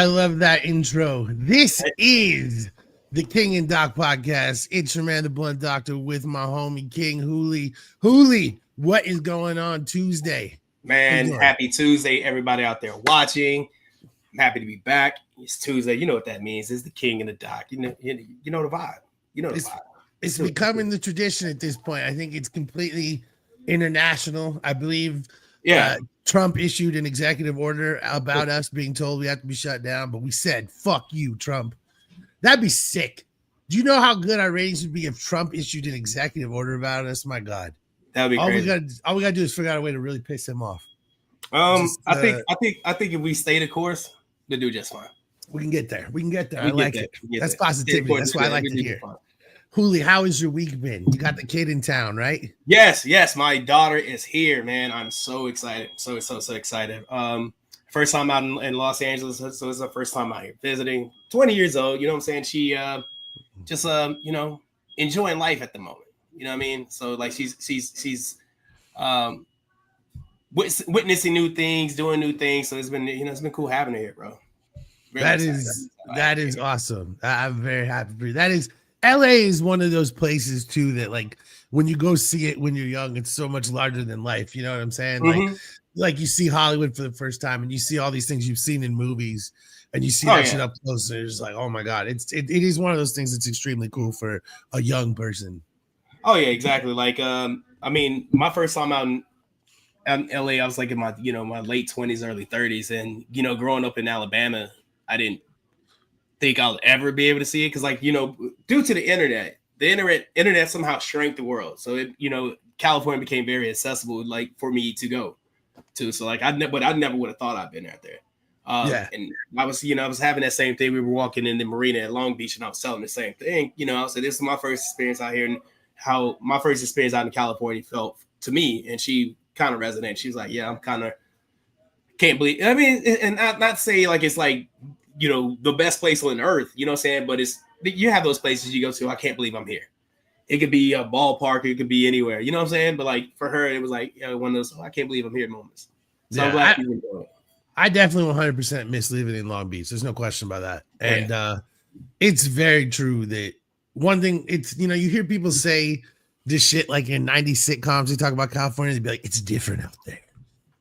I love that intro. This is the King and Doc podcast. It's your man, the Blunt Doctor, with my homie King Hooli. Hooli, what is going on Tuesday? Man, happy Tuesday, everybody out there watching. I'm happy to be back. It's Tuesday. You know what that means. It's the King and the Doc. You know the vibe. You know the vibe. It's becoming the tradition at this point. I think it's completely international. I believe Trump issued an executive order about us being told we have to be shut down, but we said, fuck you, Trump. That'd be sick. Do you know how good our ratings would be if Trump issued an executive order about us? My God. That would be crazy. All we gotta do is figure out a way to really piss him off. I think if we stay the course, we'll do just fine. We can get there. I like it. That's positivity. That's what I like to hear. Hooli, how has your week been? You got the kid in town, right? Yes. My daughter is here, man. I'm so excited. So excited. First time out in Los Angeles, so it's the first time out here visiting. 20 years old, you know what I'm saying? She just enjoying life at the moment. You know what I mean? So like she's witnessing new things, doing new things. So it's been cool having her here, bro. Really that is awesome. I'm very happy for you. That is LA is one of those places too that like when you go see it when you're young, it's so much larger than life. You know what I'm saying? Mm-hmm. Like you see Hollywood for the first time and you see all these things you've seen in movies and you see that shit up close and it's like, oh my God, it is one of those things that's extremely cool for a young person. Oh yeah, exactly. Like I mean, my first time out in LA, I was like in my my late 20s, early 30s, and growing up in Alabama, I didn't think I'll ever be able to see it because, like, due to the internet somehow shrank the world. So it, California became very accessible, like for me to go to. So like I never would have thought I'd been out there. And I was having that same thing. We were walking in the marina at Long Beach, and I was telling the same thing. I said this is my first experience out here, and how my first experience out in California felt to me, and she kind of resonated. She was like, "Yeah, I'm kind of can't believe." I mean, and not say like it's like the best place on earth, you know what I'm saying? But you have those places you go to. I can't believe I'm here. It could be a ballpark, it could be anywhere, you know what I'm saying? But like for her, it was like one of those I can't believe I'm here moments. So I'm glad you enjoyed it. I definitely 100% miss living in Long Beach. There's no question about that, and it's very true that. One thing, it's you hear people say this shit like in 90s sitcoms, they talk about California, they'd be like, it's different out there.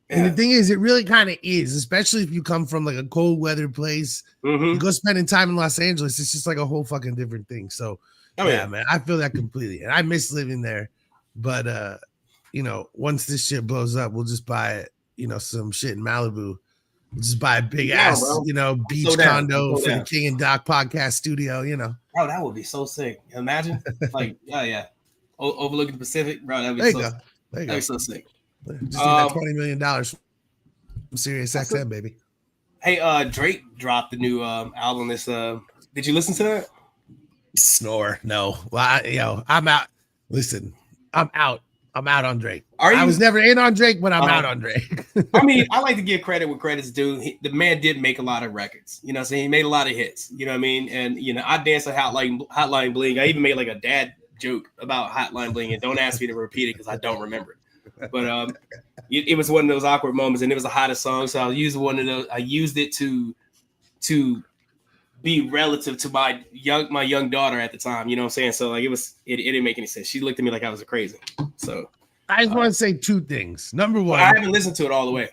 Yeah. And the thing is, it really kind of is, especially if you come from like a cold weather place. Mm-hmm. You go spending time in Los Angeles, it's just like a whole fucking different thing. So man, I feel that completely. And I miss living there. But once this shit blows up, we'll just buy some shit in Malibu. Just buy a big ass, beach condo for the King and Doc podcast studio, Bro, that would be so sick. Imagine, like, overlooking the Pacific, bro. That'd be that'd be so sick. Just need that $20 million from Sirius XM, baby. Hey, Drake dropped the new album. This, did you listen to that? Snore. No. Well, I'm out. Listen, I'm out. I'm out on Drake. I was never in on Drake, but I'm out on Drake. I mean, I like to give credit where credit's due. The man did make a lot of records. You know what I'm saying? He made a lot of hits. You know what I mean? And, I danced to Hotline Bling. I even made like a dad joke about Hotline Bling. And don't ask me to repeat it because I don't remember it. But it was one of those awkward moments. And it was the hottest song. So I used one of those. I used it to be relative to my young daughter at the time, you know what I'm saying? So like it didn't make any sense. She looked at me like I was crazy. So I just want to say two things. Number one, I haven't listened to it all the way.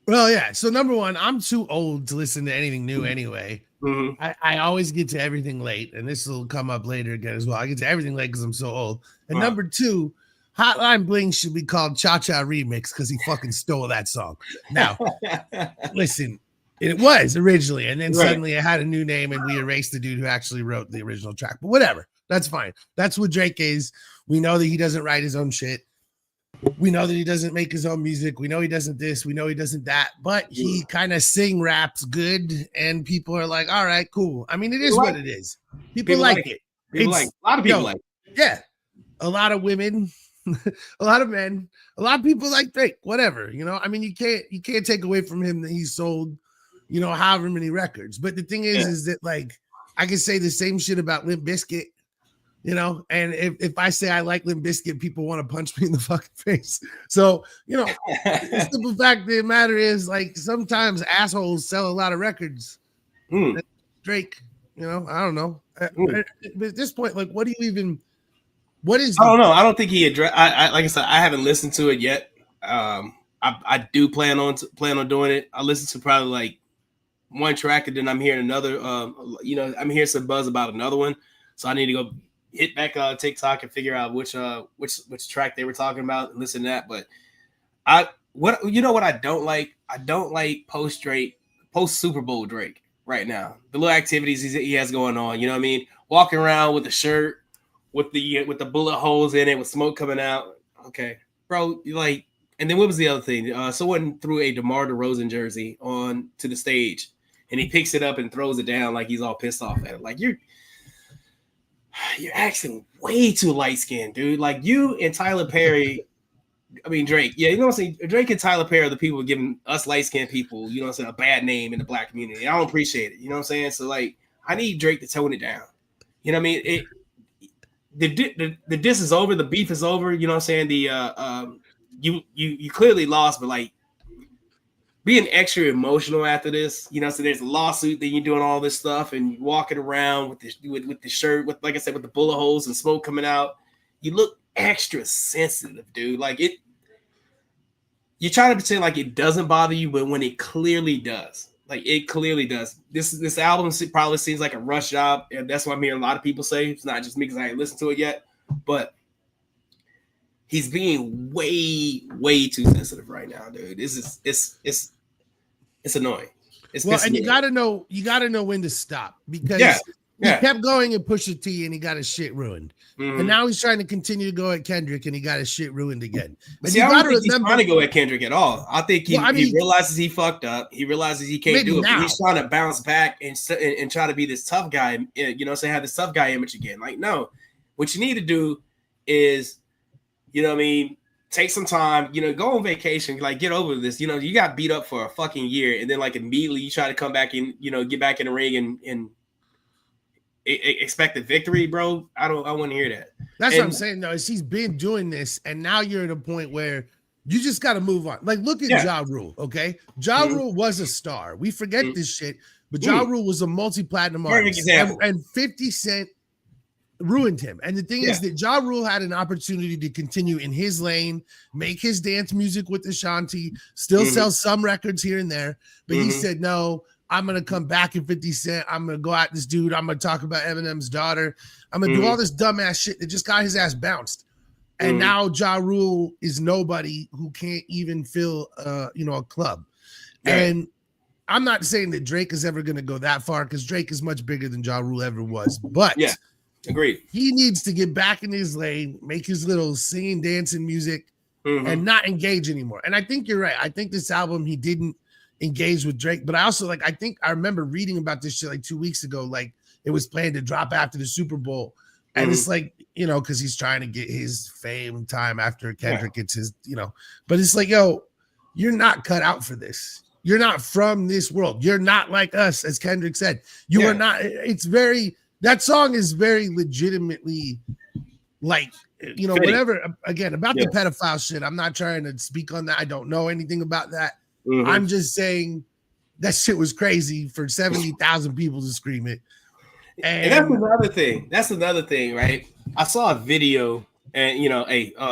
Well, yeah. So number one, I'm too old to listen to anything new anyway. Mm-hmm. I always get to everything late, and this will come up later again as well. I get to everything late because I'm so old. And number two, Hotline Bling should be called Cha Cha Remix because he fucking stole that song. Now, listen. It was originally, and then suddenly it had a new name, and we erased the dude who actually wrote the original track. But whatever, that's fine. That's what Drake is. We know that he doesn't write his own shit. We know that he doesn't make his own music. We know he doesn't this. We know he doesn't that. But he kind of raps good, and people are like, "All right, cool." I mean, it is what it is. People like it. A lot of people like it. Yeah, a lot of women. A lot of men. A lot of people like Drake. Whatever, I mean, you can't take away from him that he sold. However many records. But the thing is that like I can say the same shit about Limp Bizkit, and if I say I like Limp Bizkit, people want to punch me in the fucking face. So, the simple fact of the matter is like sometimes assholes sell a lot of records, Drake, you know, I don't know. But at this point, like, what do you even? What is? I don't know. I don't think he addressed. I like I said, I haven't listened to it yet. I do plan on doing it. I listen to probably like one track, and then I'm hearing another. You know, I'm hearing some buzz about another one, so I need to go hit back TikTok and figure out which track they were talking about and listen to that. But what I don't like? I don't like post Super Bowl Drake right now. The little activities he has going on. You know what I mean? Walking around with a shirt with the bullet holes in it with smoke coming out. Okay, bro, like. And then what was the other thing? Someone threw a DeMar DeRozan jersey on to the stage, and he picks it up and throws it down like he's all pissed off at it. Like you're acting way too light skinned, dude. Like you and Tyler Perry, I mean Drake. Yeah, you know what I'm saying? Drake and Tyler Perry are the people giving us light skinned people, you know what I'm saying, a bad name in the black community. I don't appreciate it. You know what I'm saying? So like, I need Drake to tone it down. You know what I mean? The diss is over. The beef is over. You know what I'm saying? You clearly lost, but like being extra emotional after this, you know, so there's a lawsuit, then you're doing all this stuff and you're walking around with the shirt, with, like I said, with the bullet holes and smoke coming out. You look extra sensitive, dude. Like you're trying to pretend like it doesn't bother you, but when it clearly does, like it clearly does. This album probably seems like a rush job, and that's what I'm hearing a lot of people say. It's not just me because I ain't listened to it yet, but he's being way, way too sensitive right now, dude. It's annoying. And you gotta know when to stop, because he kept going and Pusha T and he got his shit ruined. Mm-hmm. And now he's trying to continue to go at Kendrick and he got his shit ruined again. But see, I don't think he's trying to go at Kendrick at all. I think he realizes he fucked up. He realizes he can't do it. But he's trying to bounce back and try to be this tough guy, you know, have this tough guy image again. Like, no, what you need to do is, you know what I mean, take some time, you know, go on vacation, like get over this. You know, you got beat up for a fucking year, and then like immediately you try to come back and, you know, get back in the ring and expect a victory, bro. I want to hear that. That's what I'm saying, though, is he's been doing this, and now you're at a point where you just got to move on. Like, look at Ja Rule, okay? Ja Rule was a star. We forget this shit, but Ja Rule was a multi-platinum artist, and 50 Cent ruined him. And the thing is that Ja Rule had an opportunity to continue in his lane, make his dance music with Ashanti, still sell some records here and there, but he said, no, I'm going to come back in 50 Cent. I'm going to go at this dude. I'm going to talk about Eminem's daughter. I'm going to do all this dumbass shit that just got his ass bounced. And now Ja Rule is nobody who can't even fill a club. And I'm not saying that Drake is ever going to go that far, because Drake is much bigger than Ja Rule ever was. But agreed. He needs to get back in his lane, make his little singing, dancing music, and not engage anymore. And I think you're right. I think this album, he didn't engage with Drake, but I also I remember reading about this shit like 2 weeks ago. Like, it was planned to drop after the Super Bowl. And it's like, you know, because he's trying to get his fame time after Kendrick gets his, you know, but it's like, yo, you're not cut out for this. You're not from this world. You're not like us, as Kendrick said. You are not. That song is very legitimately, like, you know, whatever. Again, about the pedophile shit, I'm not trying to speak on that. I don't know anything about that. I'm just saying that shit was crazy for 70,000 people to scream it. And that's another thing. That's another thing, right? I saw a video, and, you know,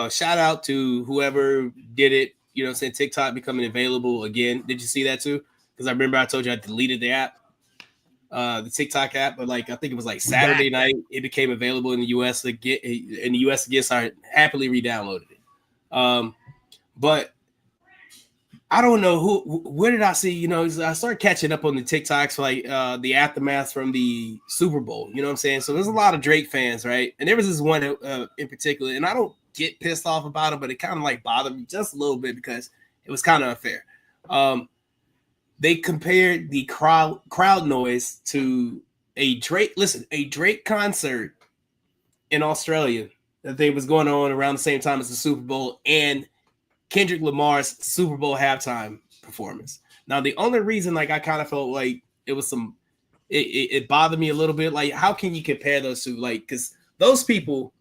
shout out to whoever did it. You know what I'm saying? TikTok becoming available again. Did you see that too? Because I remember I told you I deleted the app. The TikTok app, but like I think it was like Saturday night, it became available in the US again. So I happily re-downloaded it. But I don't know where did I see, you know, I started catching up on the TikToks, like the aftermath from the Super Bowl, you know what I'm saying? So there's a lot of Drake fans, right? And there was this one in particular, and I don't get pissed off about it, but it kind of like bothered me just a little bit because it was kind of unfair. They compared the crowd noise to a Drake concert in Australia that they was going on around the same time as the Super Bowl, and Kendrick Lamar's Super Bowl halftime performance. Now, the only reason, like, I kind of felt like it was it bothered me a little bit. Like, how can you compare those two? Like, because those people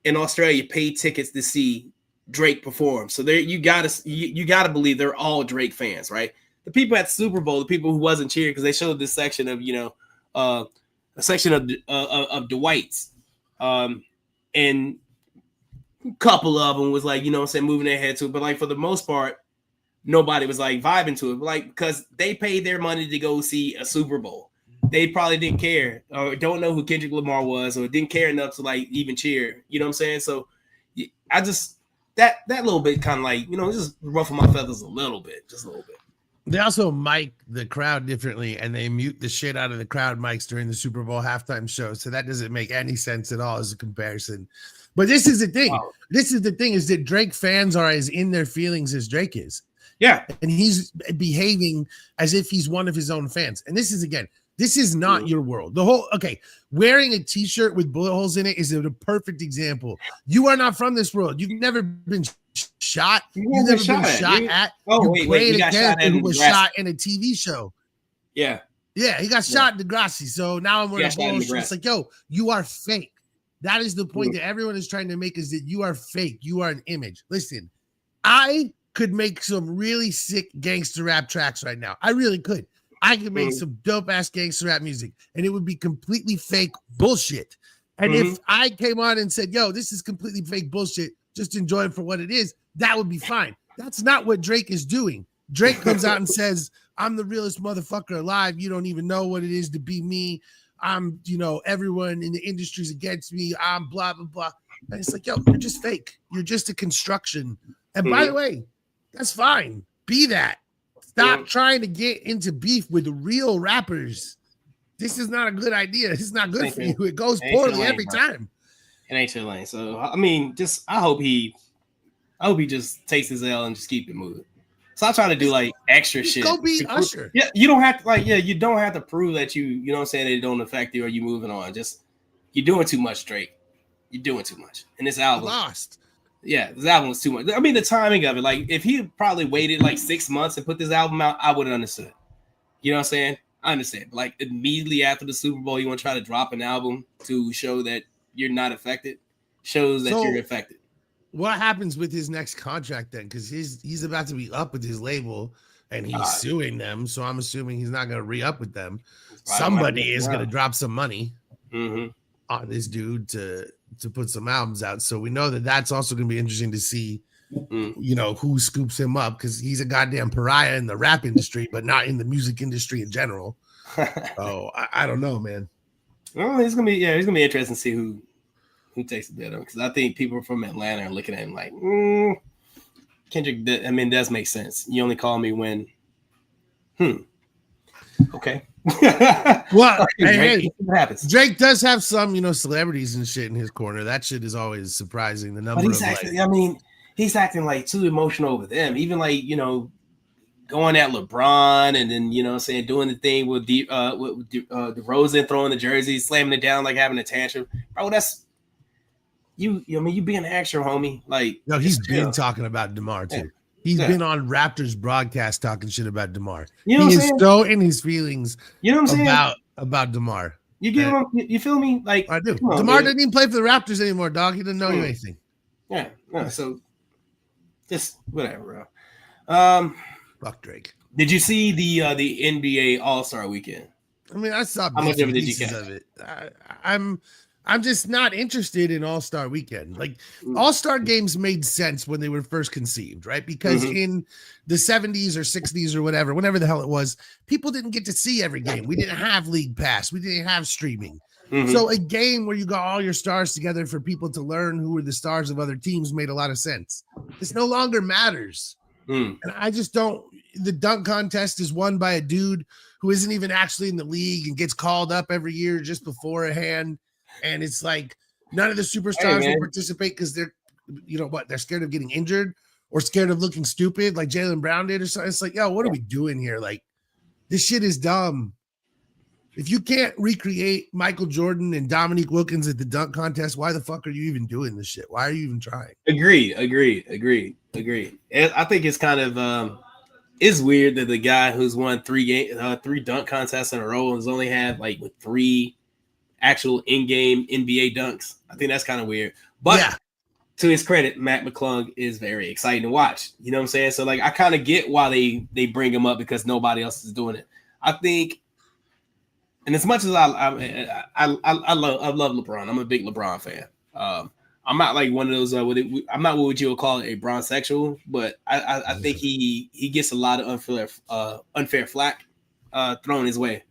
in Australia paid tickets to see Drake perform, so you gotta believe they're all Drake fans, right? the people at the Super Bowl, the people who wasn't cheering because they showed this section of a section of Dwight's, and a couple of them was like moving their head to it, but like for the most part, nobody was like vibing to it, like because they paid their money to go see a Super Bowl. They probably didn't care or don't know who Kendrick Lamar was or didn't care enough to like even cheer. You know what I'm saying? So I just that little bit kind of like just ruffle my feathers a little bit, just a little bit. They also mic the crowd differently, and they mute the shit out of the crowd mics during the Super Bowl halftime show. So that doesn't make any sense at all as a comparison. But this is the thing. Wow. This is the thing is that Drake fans are as in their feelings as Drake is. Yeah. And he's behaving as if he's one of his own fans. And this is not your world. Wearing a t-shirt with bullet holes in it is a perfect example. You are not from this world. You've never been shot. You've never been shot at. Oh, wait, a character who was shot in a TV show. Yeah. Yeah, he got shot in Degrassi. So now I'm wearing a bullet hole. It's like, yo, you are fake. That is the point that everyone is trying to make, is that you are fake. You are an image. Listen, I could make some really sick gangster rap tracks right now. I really could. I could make some dope ass gangster rap music, and it would be completely fake bullshit. And if I came on and said, yo, this is completely fake bullshit, just enjoy it for what it is, that would be fine. That's not what Drake is doing. Drake comes out and says, I'm the realest motherfucker alive. You don't even know what it is to be me. I'm, everyone in the industry's against me. I'm blah, blah, blah. And it's like, yo, you're just fake. You're just a construction. And by the way, that's fine. Be that. Stop trying to get into beef with real rappers. This is not a good idea. It's not good for you. It goes poorly every time. It ain't your lane. So I mean, I hope he just takes his L and just keep it moving. Stop trying to do like extra shit. Go be Usher. Yeah, you don't have to you don't have to prove that you know what I'm saying, it don't affect you or you moving on. Just you're doing too much, Drake. You're doing too much. And this album lost. Yeah, this album was too much. I mean, the timing of it, like if he probably waited like 6 months and put this album out, I would have understood. You know what I'm saying? I understand. But like immediately after the Super Bowl, you want to try to drop an album to show that you're not affected, shows that you're affected. What happens with his next contract then? Because he's about to be up with his label and he's suing them. So I'm assuming he's not going to re-up with them. Somebody is going to drop some money on this dude to put some albums out. So we know that that's also going to be interesting to see, who scoops him up, because he's a goddamn pariah in the rap industry, but not in the music industry in general. So I don't know, man. Well, it's gonna be interesting to see who takes the better, because I think people from Atlanta are looking at him like, Kendrick. I mean, does make sense. You only call me when, okay. Well, hey, what happens? Drake does have some, celebrities and shit in his corner. That shit is always surprising. The number, but he's acting like too emotional with them. Even like going at LeBron and then saying doing the thing with DeRozan throwing the jersey, slamming it down like having a tantrum. Bro, that's you. I mean, you being an extra, homie. Like, no, he's been talking about DeMar too. He's been on Raptors broadcast talking shit about DeMar. He is so in his feelings. You know what I'm saying about DeMar. You get him? You feel me? Like, I do. DeMar doesn't even play for the Raptors anymore, dog. He doesn't know you anything. Yeah. So just whatever, bro. Fuck Drake. Did you see the NBA All-Star Weekend? I mean, I saw how much of it did you pieces of it. I'm just not interested in All-Star Weekend. Like, All-Star games made sense when they were first conceived, right? Because in the 70s or 60s or whenever the hell it was, people didn't get to see every game. We didn't have League Pass. We didn't have streaming. So a game where you got all your stars together for people to learn who were the stars of other teams made a lot of sense. This no longer matters. And I just don't. The dunk contest is won by a dude who isn't even actually in the league and gets called up every year just beforehand. And it's like none of the superstars will participate because they're, they're scared of getting injured or scared of looking stupid like Jaylen Brown did or something. It's like, yo, what are we doing here? Like, this shit is dumb. If you can't recreate Michael Jordan and Dominique Wilkins at the dunk contest, why the fuck are you even doing this shit? Why are you even trying? Agreed. And I think it's kind of it's weird that the guy who's won three dunk contests in a row has only had like 3 actual in-game NBA dunks. I think that's kind of weird. But to his credit, Mac McClung is very exciting to watch. You know what I'm saying? So like I kind of get why they bring him up because nobody else is doing it. I think, and as much as I love LeBron, I'm a big LeBron fan. I'm not like one of those. I'm not what you would call a bronzexual, but I think he gets a lot of unfair flack thrown his way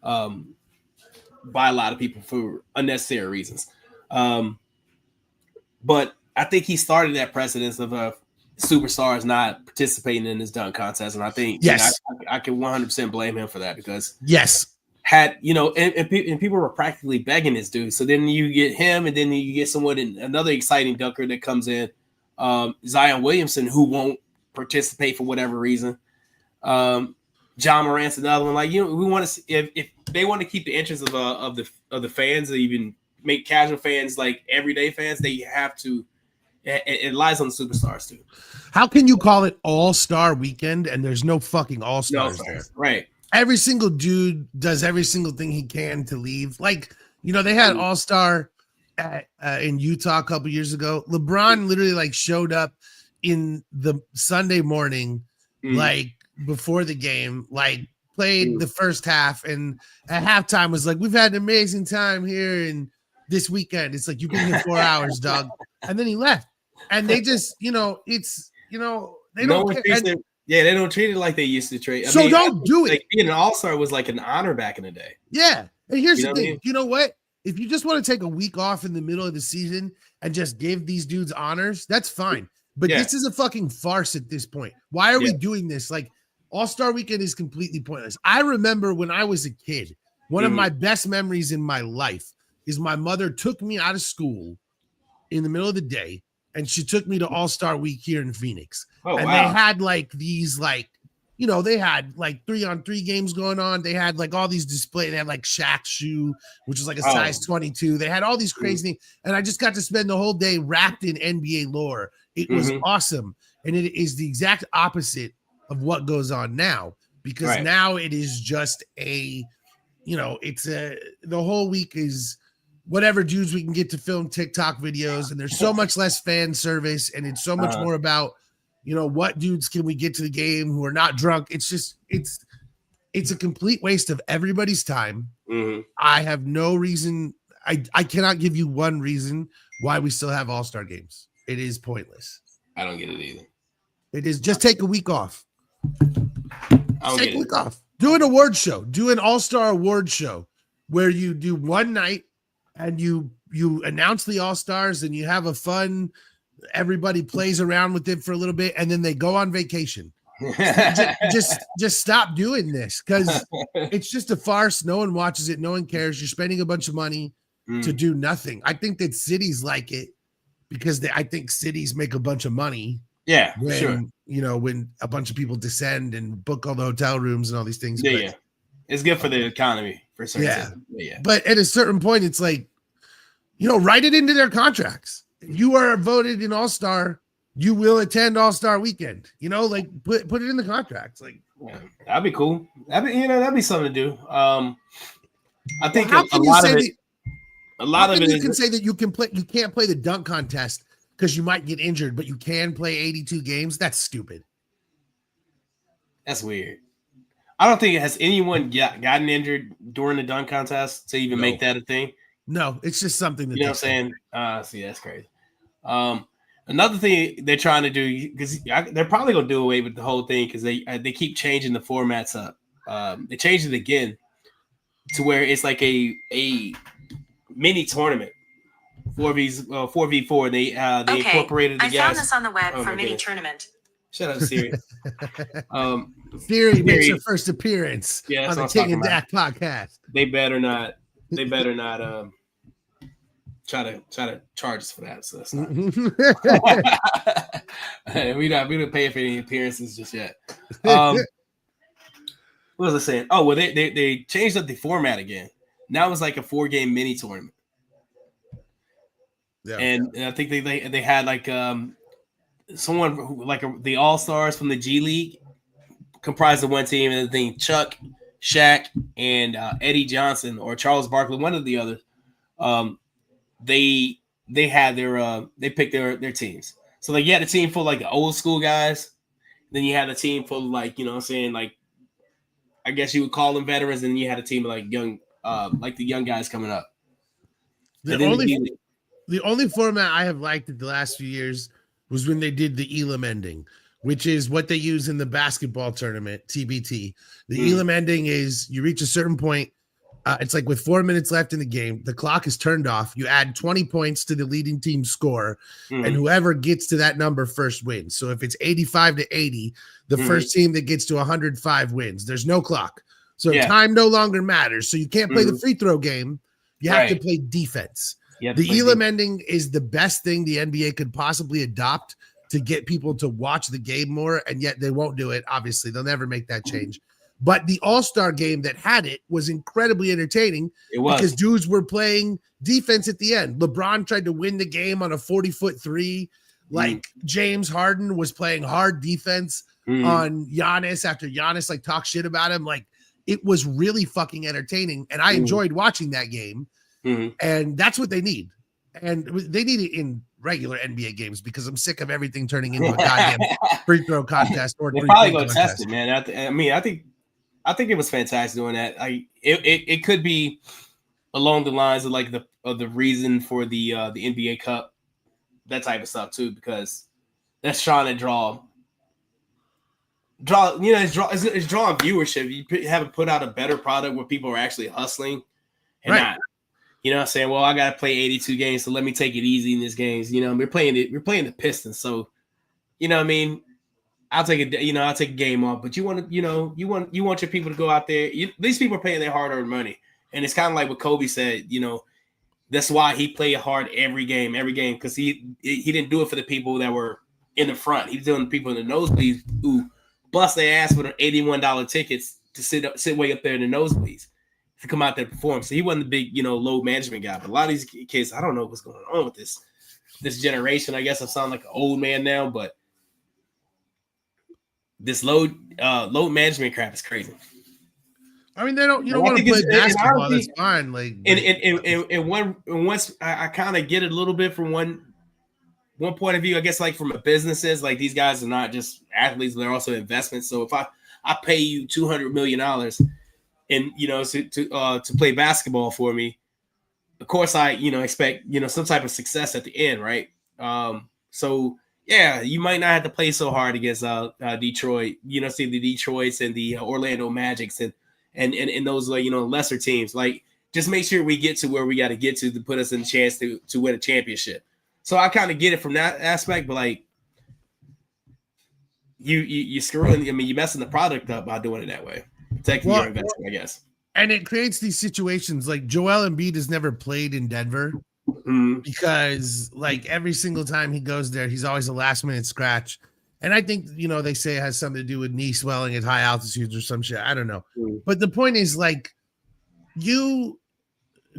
by a lot of people for unnecessary reasons. But I think he started that precedence of superstars not participating in this dunk contest, and I think yes, I can 100% blame him for that because yes. Had and people were practically begging this dude. So then you get him, and then you get another exciting dunker that comes in, Zion Williamson, who won't participate for whatever reason. John Morant's another one. Like we want to if they want to keep the interest of the fans, or even make casual fans like everyday fans, they have to. It lies on the superstars too. How can you call it All-Star Weekend and there's no fucking All-Stars there? Right. Every single dude does every single thing he can to leave. Like, they had All-Star in Utah a couple years ago. LeBron literally like showed up in the Sunday morning, like before the game, like played the first half, and at halftime was like, "We've had an amazing time here and this weekend." It's like, you've been here 4 hours, dog. And then he left. And they just, they don't care. Yeah, they don't treat it like they used to treat. Don't do it. Like being an all-star was like an honor back in the day. Yeah. And here's the thing. You know what? If you just want to take a week off in the middle of the season and just give these dudes honors, that's fine. But this is a fucking farce at this point. Why are we doing this? Like, All-Star Weekend is completely pointless. I remember when I was a kid, one of my best memories in my life is my mother took me out of school in the middle of the day, and she took me to All-Star Week here in Phoenix. Oh, and wow. They had like these, like, they had like 3-on-3 games going on. They had like all these displays. They had like Shaq's shoe, which is like a size 22. They had all these crazy things. And I just got to spend the whole day wrapped in NBA lore. It was awesome. And it is the exact opposite of what goes on now, because now it is just the whole week is whatever dudes we can get to film TikTok videos, and there's so much less fan service, and it's so much more about, what dudes can we get to the game who are not drunk. It's just, it's a complete waste of everybody's time. I have no reason. I cannot give you one reason why we still have All-Star games. It is pointless. I don't get it either. It is just take a week off. Take a week off. Do an award show. Do an All-Star award show where you do one night and you announce the All-Stars and you have a fun, everybody plays around with it for a little bit, and then they go on vacation. just stop doing this, because it's just a farce. No one watches it. No one cares. You're spending a bunch of money to do nothing. I think that cities like it because I think cities make a bunch of money. Yeah, when, when a bunch of people descend and book all the hotel rooms and all these things. Yeah. It's good for the economy for certain. Yeah. But at a certain point, it's like, write it into their contracts. If you are voted an All-Star, you will attend All-Star Weekend. Like put it in the contracts. Like, that'd be cool. That'd be something to do. I think a lot of it is, you can say that you can't play the dunk contest because you might get injured, but you can play 82 games. That's stupid. That's weird. I don't think it has anyone gotten injured during the dunk contest to even make that a thing. No, it's just something that what I'm saying. See, that's crazy. Another thing they're trying to do, because they're probably gonna do away with the whole thing because they keep changing the formats up. They changed it again to where it's like a mini tournament, 4v4. They incorporated the I found this on the web for mini tournament. Shut up, Siri. Siri makes her first appearance on the King and Dak podcast. They better not try to charge us for that. So that's not. we don't pay for any appearances just yet. What was I saying? Oh, well, they changed up the format again. Now it's like a 4-game mini tournament. Yeah, and I think they had like someone who, like the All-Stars from the G League comprised of one team, and I think Chuck, Shaq, and Eddie Johnson or Charles Barkley, one of the others. They they had they picked their teams. So like you had a team full of like the old school guys, then you had a team full of like, you know what I'm saying, like I guess you would call them veterans, and then you had a team of like young like the young guys coming up. The only format I have liked in the last few years was when they did the Elam ending, which is what they use in the basketball tournament, TBT. The Elam ending is you reach a certain point. It's like with 4 minutes left in the game, the clock is turned off. You add 20 points to the leading team score, and whoever gets to that number first wins. So if it's 85-80, the first team that gets to 105 wins. There's no clock. So time no longer matters. So you can't play the free throw game. You have to play defense. The Elam ending is the best thing the NBA could possibly adopt to get people to watch the game more, and yet they won't do it. Obviously, they'll never make that change. But the All-Star game that had it was incredibly entertaining because dudes were playing defense at the end. LeBron tried to win the game on a 40-foot three. Like James Harden was playing hard defense on Giannis after Giannis like talked shit about him. Like it was really fucking entertaining. And I enjoyed watching that game. And that's what they need. And they need it in regular NBA games because I'm sick of everything turning into a goddamn free throw contest. Or they probably go test it, man. I think it was fantastic doing that. It could be along the lines of like the reason for the NBA Cup, that type of stuff too, because that's trying to draw. You know, it's drawing viewership. You haven't put out a better product where people are actually hustling and not. You know what I'm saying? Well, I gotta play 82 games, so let me take it easy in these games. You know, we're playing the Pistons, so you know what I mean. I'll take a game off, but you want your people to go out there. These people are paying their hard-earned money, and it's kind of like what Kobe said. You know, that's why he played hard every game, because he didn't do it for the people that were in the front. He was doing the people in the nosebleeds who bust their ass for the $81 tickets to sit way up there in the nosebleeds to come out there and perform. So he wasn't the big, load management guy. But a lot of these kids, I don't know what's going on with this generation. I guess I sound like an old man now, but this load management crap is crazy. I mean, you don't want to play basketball. That's fine. Like, and once I kind of get it a little bit from one point of view, I guess, like from a businesses, like these guys are not just athletes; they're also investments. So if I pay you $200 million, and to play basketball for me, of course I expect some type of success at the end, right? So. Yeah, you might not have to play so hard against Detroit. See the Detroits and the Orlando Magics and those lesser teams. Like, just make sure we get to where we got to get to put us in a chance to win a championship. So I kind of get it from that aspect, but like you screwing. I mean, you're messing the product up by doing it that way. Protecting your investment, I guess. And it creates these situations like Joel Embiid has never played in Denver. Because like every single time he goes there, he's always a last minute scratch. And I think, they say it has something to do with knee swelling at high altitudes or some shit. I don't know. But the point is, like, you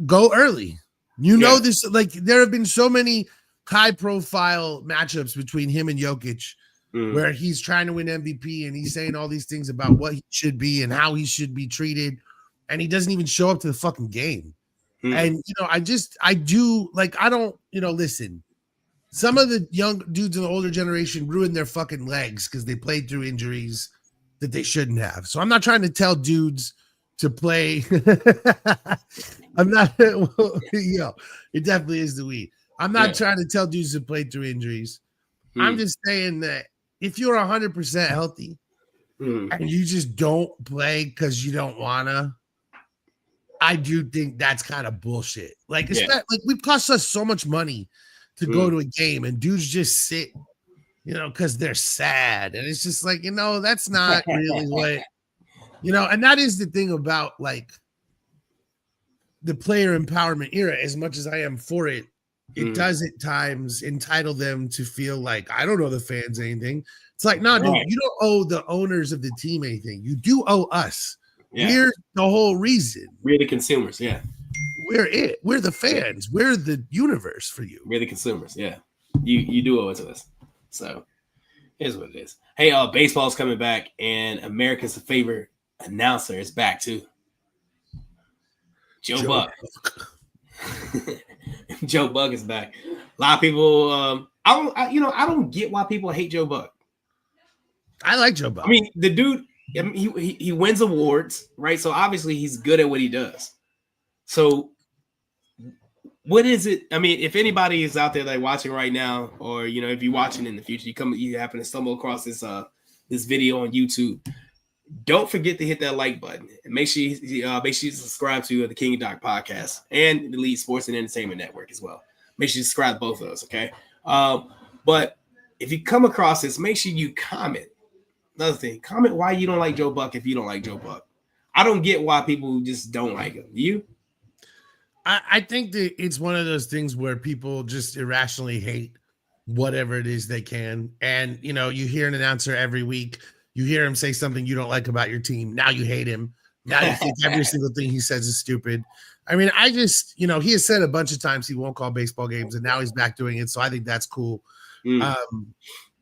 go early. Know this, like, there have been so many high profile matchups between him and Jokic where he's trying to win MVP and he's saying all these things about what he should be and how he should be treated. And he doesn't even show up to the fucking game. And, listen, some of the young dudes in the older generation ruined their fucking legs because they played through injuries that they shouldn't have. So I'm not trying to tell dudes to play. I'm not, it definitely is the weed. I'm not trying to tell dudes to play through injuries. I'm just saying that if you're 100% healthy and you just don't play because you don't want to, I do think that's kind of bullshit. Like, like we've cost us so much money to go to a game and dudes just sit, because they're sad. And it's just like, that's not really what, and that is the thing about like the player empowerment era. As much as I am for it, it does at times entitle them to feel like, I don't owe the fans anything. It's like, no, dude, you don't owe the owners of the team anything. You do owe us. Yeah. We're the whole reason. We're the consumers, yeah. We're it. We're the fans. We're the universe for you. We're the consumers, yeah. You do owe it to us. So here's what it is. Hey, baseball's coming back, and America's favorite announcer is back too. Joe Buck. Joe Buck is back. A lot of people, I don't get why people hate Joe Buck. I like Joe Buck. I mean, the dude, he wins awards, right? So obviously he's good at what he does. So what is it? I mean, if anybody is out there like watching right now, or if you're watching in the future, you happen to stumble across this video on YouTube, don't forget to hit that like button and make sure you subscribe to the King of Doc podcast and the Elite Sports and Entertainment Network as well. Make sure you subscribe to both of those, okay? But if you come across this, make sure you comment. Another thing, comment why you don't like Joe Buck if you don't like Joe Buck. I don't get why people just don't like him. You? I think that it's one of those things where people just irrationally hate whatever it is they can. And, you hear an announcer every week. You hear him say something you don't like about your team. Now you hate him. Now you think every single thing he says is stupid. I mean, I just, he has said a bunch of times he won't call baseball games, and now he's back doing it. So I think that's cool.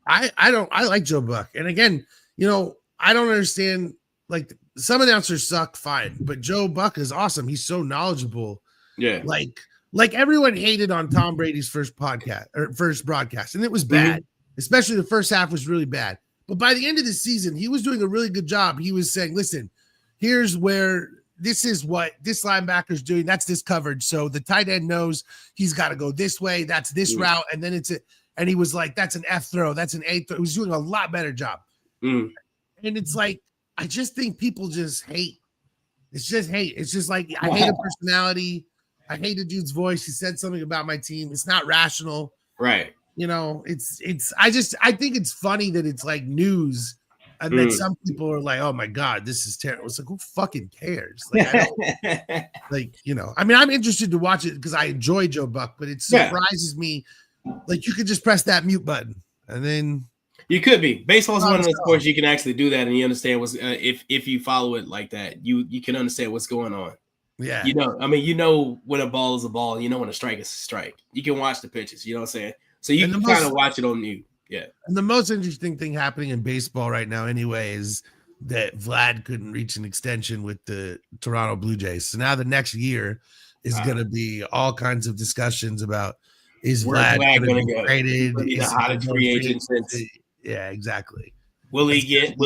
I like Joe Buck. And again, I don't understand, like, some announcers suck, fine, but Joe Buck is awesome. He's so knowledgeable. Yeah. Like everyone hated on Tom Brady's first broadcast, and it was bad. Especially the first half was really bad. But by the end of the season, he was doing a really good job. He was saying, listen, here's where this is what this linebacker's doing. That's this coverage. So the tight end knows he's got to go this way. That's this route. And then and he was like, that's an F throw. That's an A throw. He was doing a lot better job. And it's like, I just think people just hate. It's just hate. It's just like, I hate a personality. I hate a dude's voice. He said something about my team. It's not rational. Right. I think it's funny that it's like news and then some people are like, oh my God, this is terrible. It's like, who fucking cares? Like, I mean, I'm interested to watch it because I enjoy Joe Buck, but it surprises me. Like, you could just press that mute button and then you could be. Baseball is one of those sports you can actually do that, and you understand what's if you follow it like that, you can understand what's going on. Yeah. When a ball is a ball, when a strike is a strike. You can watch the pitches, you know what I'm saying? So you can kind of watch it on mute. Yeah. And the most interesting thing happening in baseball right now anyway is that Vlad couldn't reach an extension with the Toronto Blue Jays. So now the next year is going to be all kinds of discussions about is Vlad going to be traded? He's the hottest free agent since. Yeah, exactly. Will he get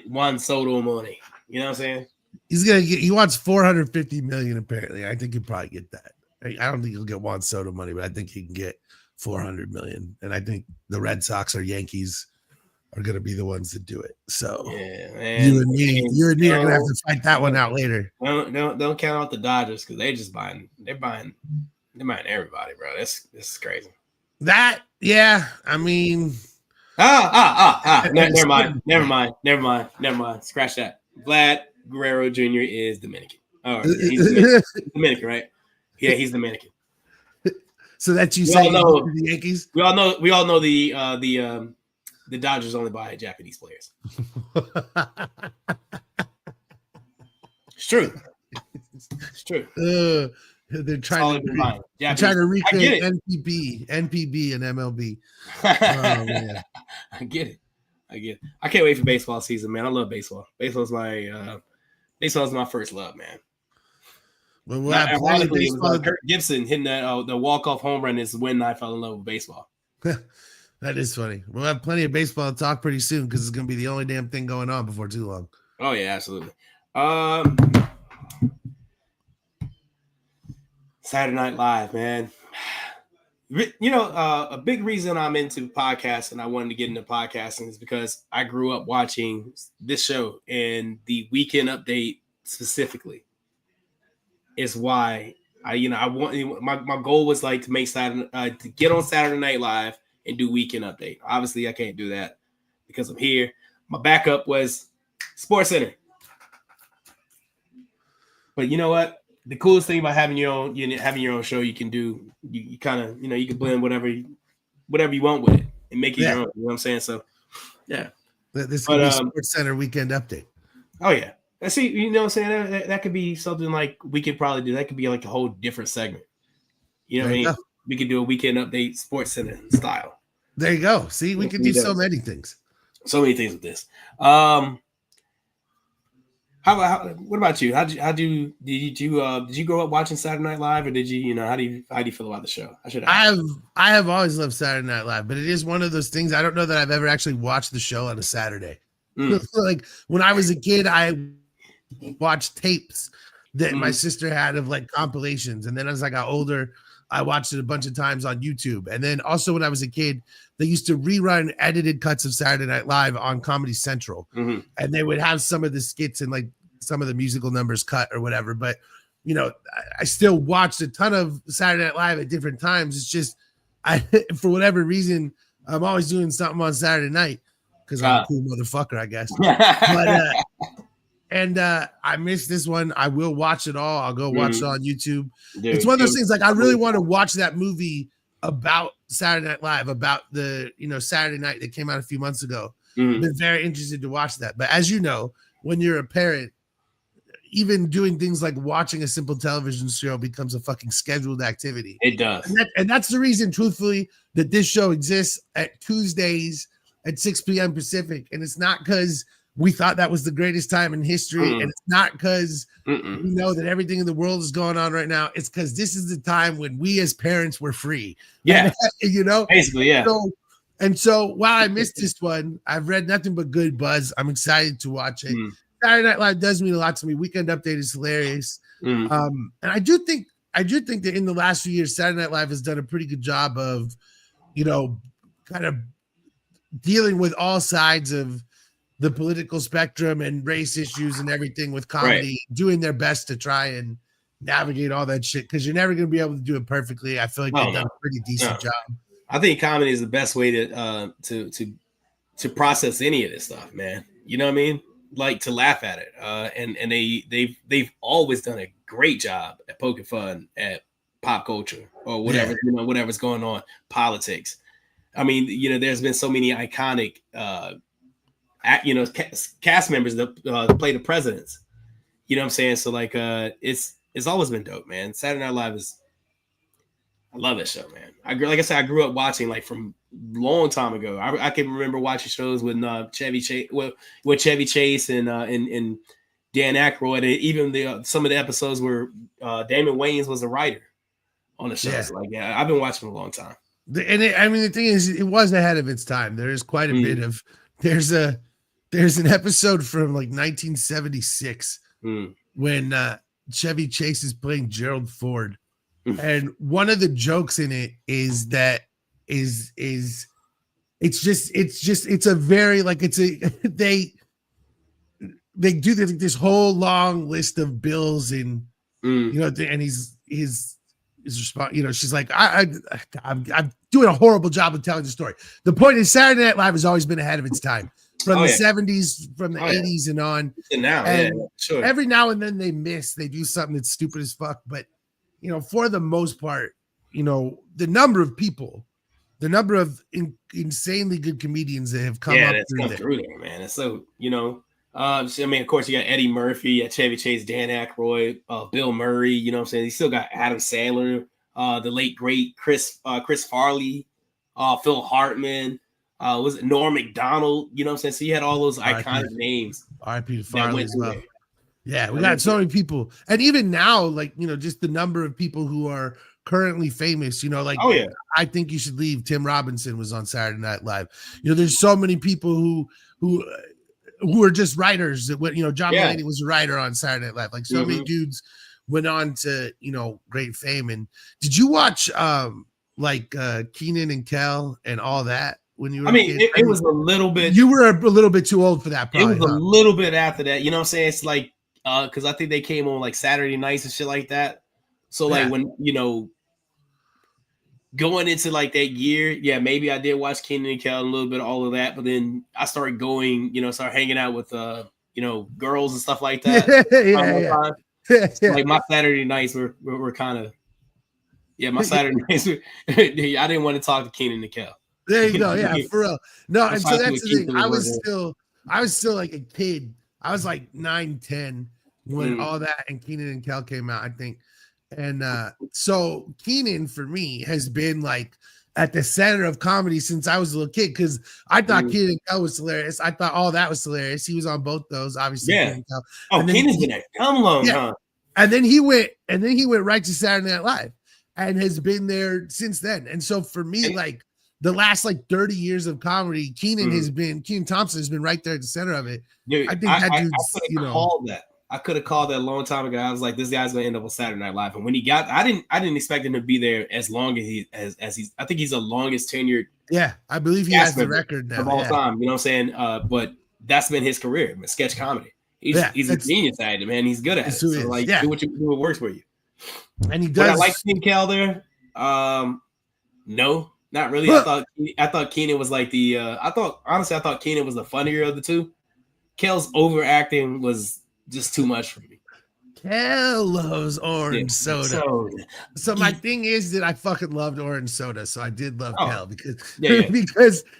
Juan Soto money? You know what I'm saying? He wants $450 million apparently. I think he'll probably get that. I don't think he'll get Juan Soto money, but I think he can get $400 million. And I think the Red Sox or Yankees are going to be the ones that do it. So you and me are going to have to fight that one out later. Don't count out the Dodgers because they're buying everybody, bro. This is crazy. I mean. Never mind. Scratch that. Vlad Guerrero Jr. is Dominican. Oh, he's Dominican, right? Yeah, he's Dominican. So that's you saying the Yankees? We all know the Dodgers only buy Japanese players. It's true. It's true. They're trying to recreate NPB and MLB. Oh, man. I get it. I can't wait for baseball season, man. I love baseball. Baseball is my first love, man. Well, we'll have ironically, Kirk Gibson hitting the walk-off home run is when I fell in love with baseball. That is funny. We'll have plenty of baseball to talk pretty soon because it's going to be the only damn thing going on before too long. Oh, yeah, absolutely. Saturday Night Live, man. A big reason I'm into podcasts and I wanted to get into podcasting is because I grew up watching this show, and the Weekend Update specifically is why I want my goal was like to make to get on Saturday Night Live and do Weekend Update. Obviously, I can't do that because I'm here. My backup was SportsCenter. But you know what? The coolest thing about having your own show, you can do, you kind of, you can blend whatever you want with it and make it your own. You know what I'm saying? So, yeah. This could be SportsCenter Weekend Update. Oh, yeah. See, you know what I'm saying? That could be something like we could probably do. That could be like a whole different segment. You know what I mean? We could do a Weekend Update SportsCenter style. There you go. See, we could do so many things. So many things with this. What about you? Did you grow up watching Saturday Night Live, or did you how do you feel about the show? I have always loved Saturday Night Live, but it is one of those things. I don't know that I've ever actually watched the show on a Saturday. Like when I was a kid, I watched tapes that my sister had of like compilations, and then as I got older, I watched it a bunch of times on YouTube. And then also when I was a kid, they used to rerun edited cuts of Saturday Night Live on Comedy Central, and they would have some of the skits and like some of the musical numbers cut or whatever. But I still watched a ton of Saturday Night Live at different times. It's just for whatever reason, I'm always doing something on Saturday night because I'm a cool motherfucker, I guess. But I missed this one. I will watch it all. I'll go watch it on YouTube. Dude, it's one of those things like I really want to watch that movie about Saturday Night Live, about the Saturday night that came out a few months ago. Been very interested to watch that. But as you know, when you're a parent, even doing things like watching a simple television show becomes a fucking scheduled activity. It does. And that's the reason, truthfully, that this show exists at Tuesdays at 6 p.m. Pacific. And it's not because we thought that was the greatest time in history. And it's not because we know that everything in the world is going on right now. It's because this is the time when we as parents were free. Yeah. Basically, yeah. So while I missed this one, I've read nothing but good buzz. I'm excited to watch it. Saturday Night Live does mean a lot to me. Weekend Update is hilarious. And I do think that in the last few years, Saturday Night Live has done a pretty good job of, kind of dealing with all sides of the political spectrum and race issues and everything with comedy, doing their best to try and navigate all that shit. Because you're never going to be able to do it perfectly. I feel like they've done a pretty decent job. I think comedy is the best way to process any of this stuff, man. You know what I mean? Like to laugh at it, and they've always done a great job at poking fun at pop culture or whatever whatever's going on, politics. I mean, there's been so many iconic cast members that play the presidents. You know what I'm saying? So like it's always been dope, man. Saturday Night Live I love that show, man. Like I said, I grew up watching like from long time ago. I can remember watching shows with Chevy Chase, with Chevy Chase and Dan Aykroyd, and even some of the episodes where Damon Wayans was a writer on the show. Yeah. So like, I've been watching a long time. And the thing is, it was ahead of its time. There is quite a bit of there's an episode from like 1976 when Chevy Chase is playing Gerald Ford. And one of the jokes in it is that it's a very like they do this whole long list of bills and and his response, she's like, I'm doing a horrible job of telling the story. The point is Saturday Night Live has always been ahead of its time. From the 70s, from the 80s and on. And now, sure. Every now and then they do something that's stupid as fuck, but for the most part, the number of insanely good comedians that have come up through there, man. And so, of course, you got Eddie Murphy, Chevy Chase, Dan Aykroyd, Bill Murray. You know what I'm saying? You still got Adam Sandler, the late great Chris Farley, Phil Hartman. Was it Norm Macdonald? You know what I'm saying? So you had all those iconic names. R.I.P. to Farley as well. Yeah, we got so many people. And even now, like, just the number of people who are currently famous, I Think You Should Leave. Tim Robinson was on Saturday Night Live. There's so many people who are just writers that went, John Mulaney was a writer on Saturday Night Live. Like so many dudes went on to, great fame. And did you watch Kenan and Kel and all that? When you were it was a little bit. You were a little bit too old for that. Probably, it was a little bit after that. You know what I'm saying? It's like because I think they came on like Saturday nights and shit like that. So like when going into like that year, maybe I did watch Kenan and Kel and a little bit of all of that, but then I started going, start hanging out with girls and stuff like that. Like my Saturday nights were kind of my Saturday nights. I didn't want to talk to Kenan and Kel. There you go. Yeah, for real. No, and so that's the thing. I was still like a kid. I was like 9, 10 when all that and Kenan and Kel came out, I think. And so Kenan for me has been like at the center of comedy since I was a little kid, because I thought Kenan and Kel was hilarious. I thought all that was hilarious. He was on both those, obviously. Yeah. Kenan and Kel. Oh, Kenan's been there. Come along, huh? And then he went right to Saturday Night Live and has been there since then. And so for me, like the last like 30 years of comedy, Kenan Thompson has been right there at the center of it. Dude, I think that dude's, called that. I could have called that a long time ago. I was like, this guy's gonna end up on Saturday Night Live. And when he got, I didn't expect him to be there as long as he's. I think he's the longest tenured. Yeah, I believe he has the record now of all time. You know what I'm saying? But that's been his career, sketch comedy. He's a genius at it, man. He's good at it. So like, do what works for you. And he does. Would I like Kenan Kel there? No, not really. I thought Kenan was like the. I thought Kenan was the funnier of the two. Kel's overacting was just too much for me. Kel loves orange soda. So my thing is that I fucking loved orange soda. So I did love Kel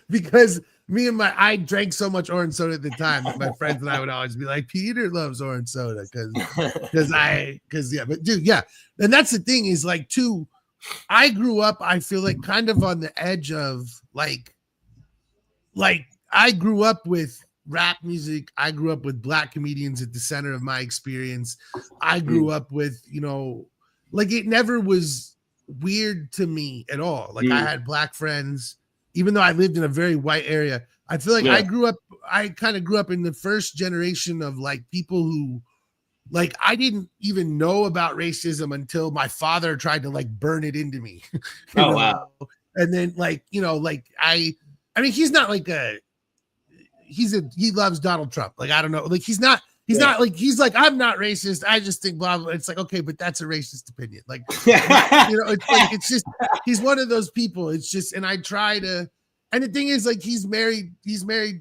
because I drank so much orange soda at the time that my friends and I would always be like, Peter loves orange soda but dude, yeah. And that's the thing is like too, I grew up, I feel like kind of on the edge of like I grew up with rap music. I grew up with black comedians at the center of my experience. I grew up with, like it never was weird to me at all. Like I had black friends, even though I lived in a very white area. I feel like I kind of grew up in the first generation of like people who like, I didn't even know about racism until my father tried to like burn it into me. Wow. And then like, I mean, he's not like he loves Donald Trump. Like, I don't know. Like, he's not like, I'm not racist. I just think blah, blah. It's like, okay, but that's a racist opinion. Like, it's like, it's just, he's one of those people. It's just, and I try to, and the thing is like, he's married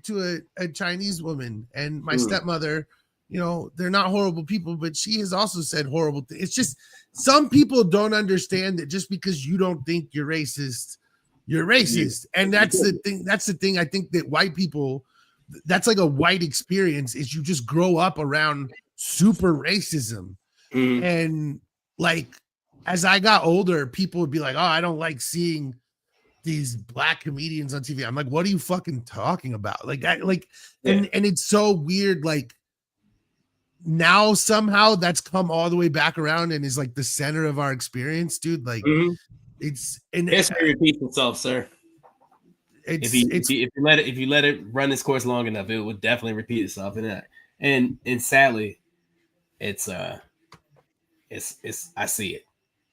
to a Chinese woman, and my stepmother, they're not horrible people, but she has also said horrible things. It's just, some people don't understand that just because you don't think you're racist. And that's the thing. I think that white people, that's like a white experience, is you just grow up around super racism. And like, as I got older, people would be like, oh, I don't like seeing these black comedians on TV. I'm like, what are you fucking talking about? Like, and it's so weird. Like now somehow that's come all the way back around and is like the center of our experience, dude. Like history repeats itself, sir. If you let it run its course long enough, it would definitely repeat itself. And sadly, it's I see it.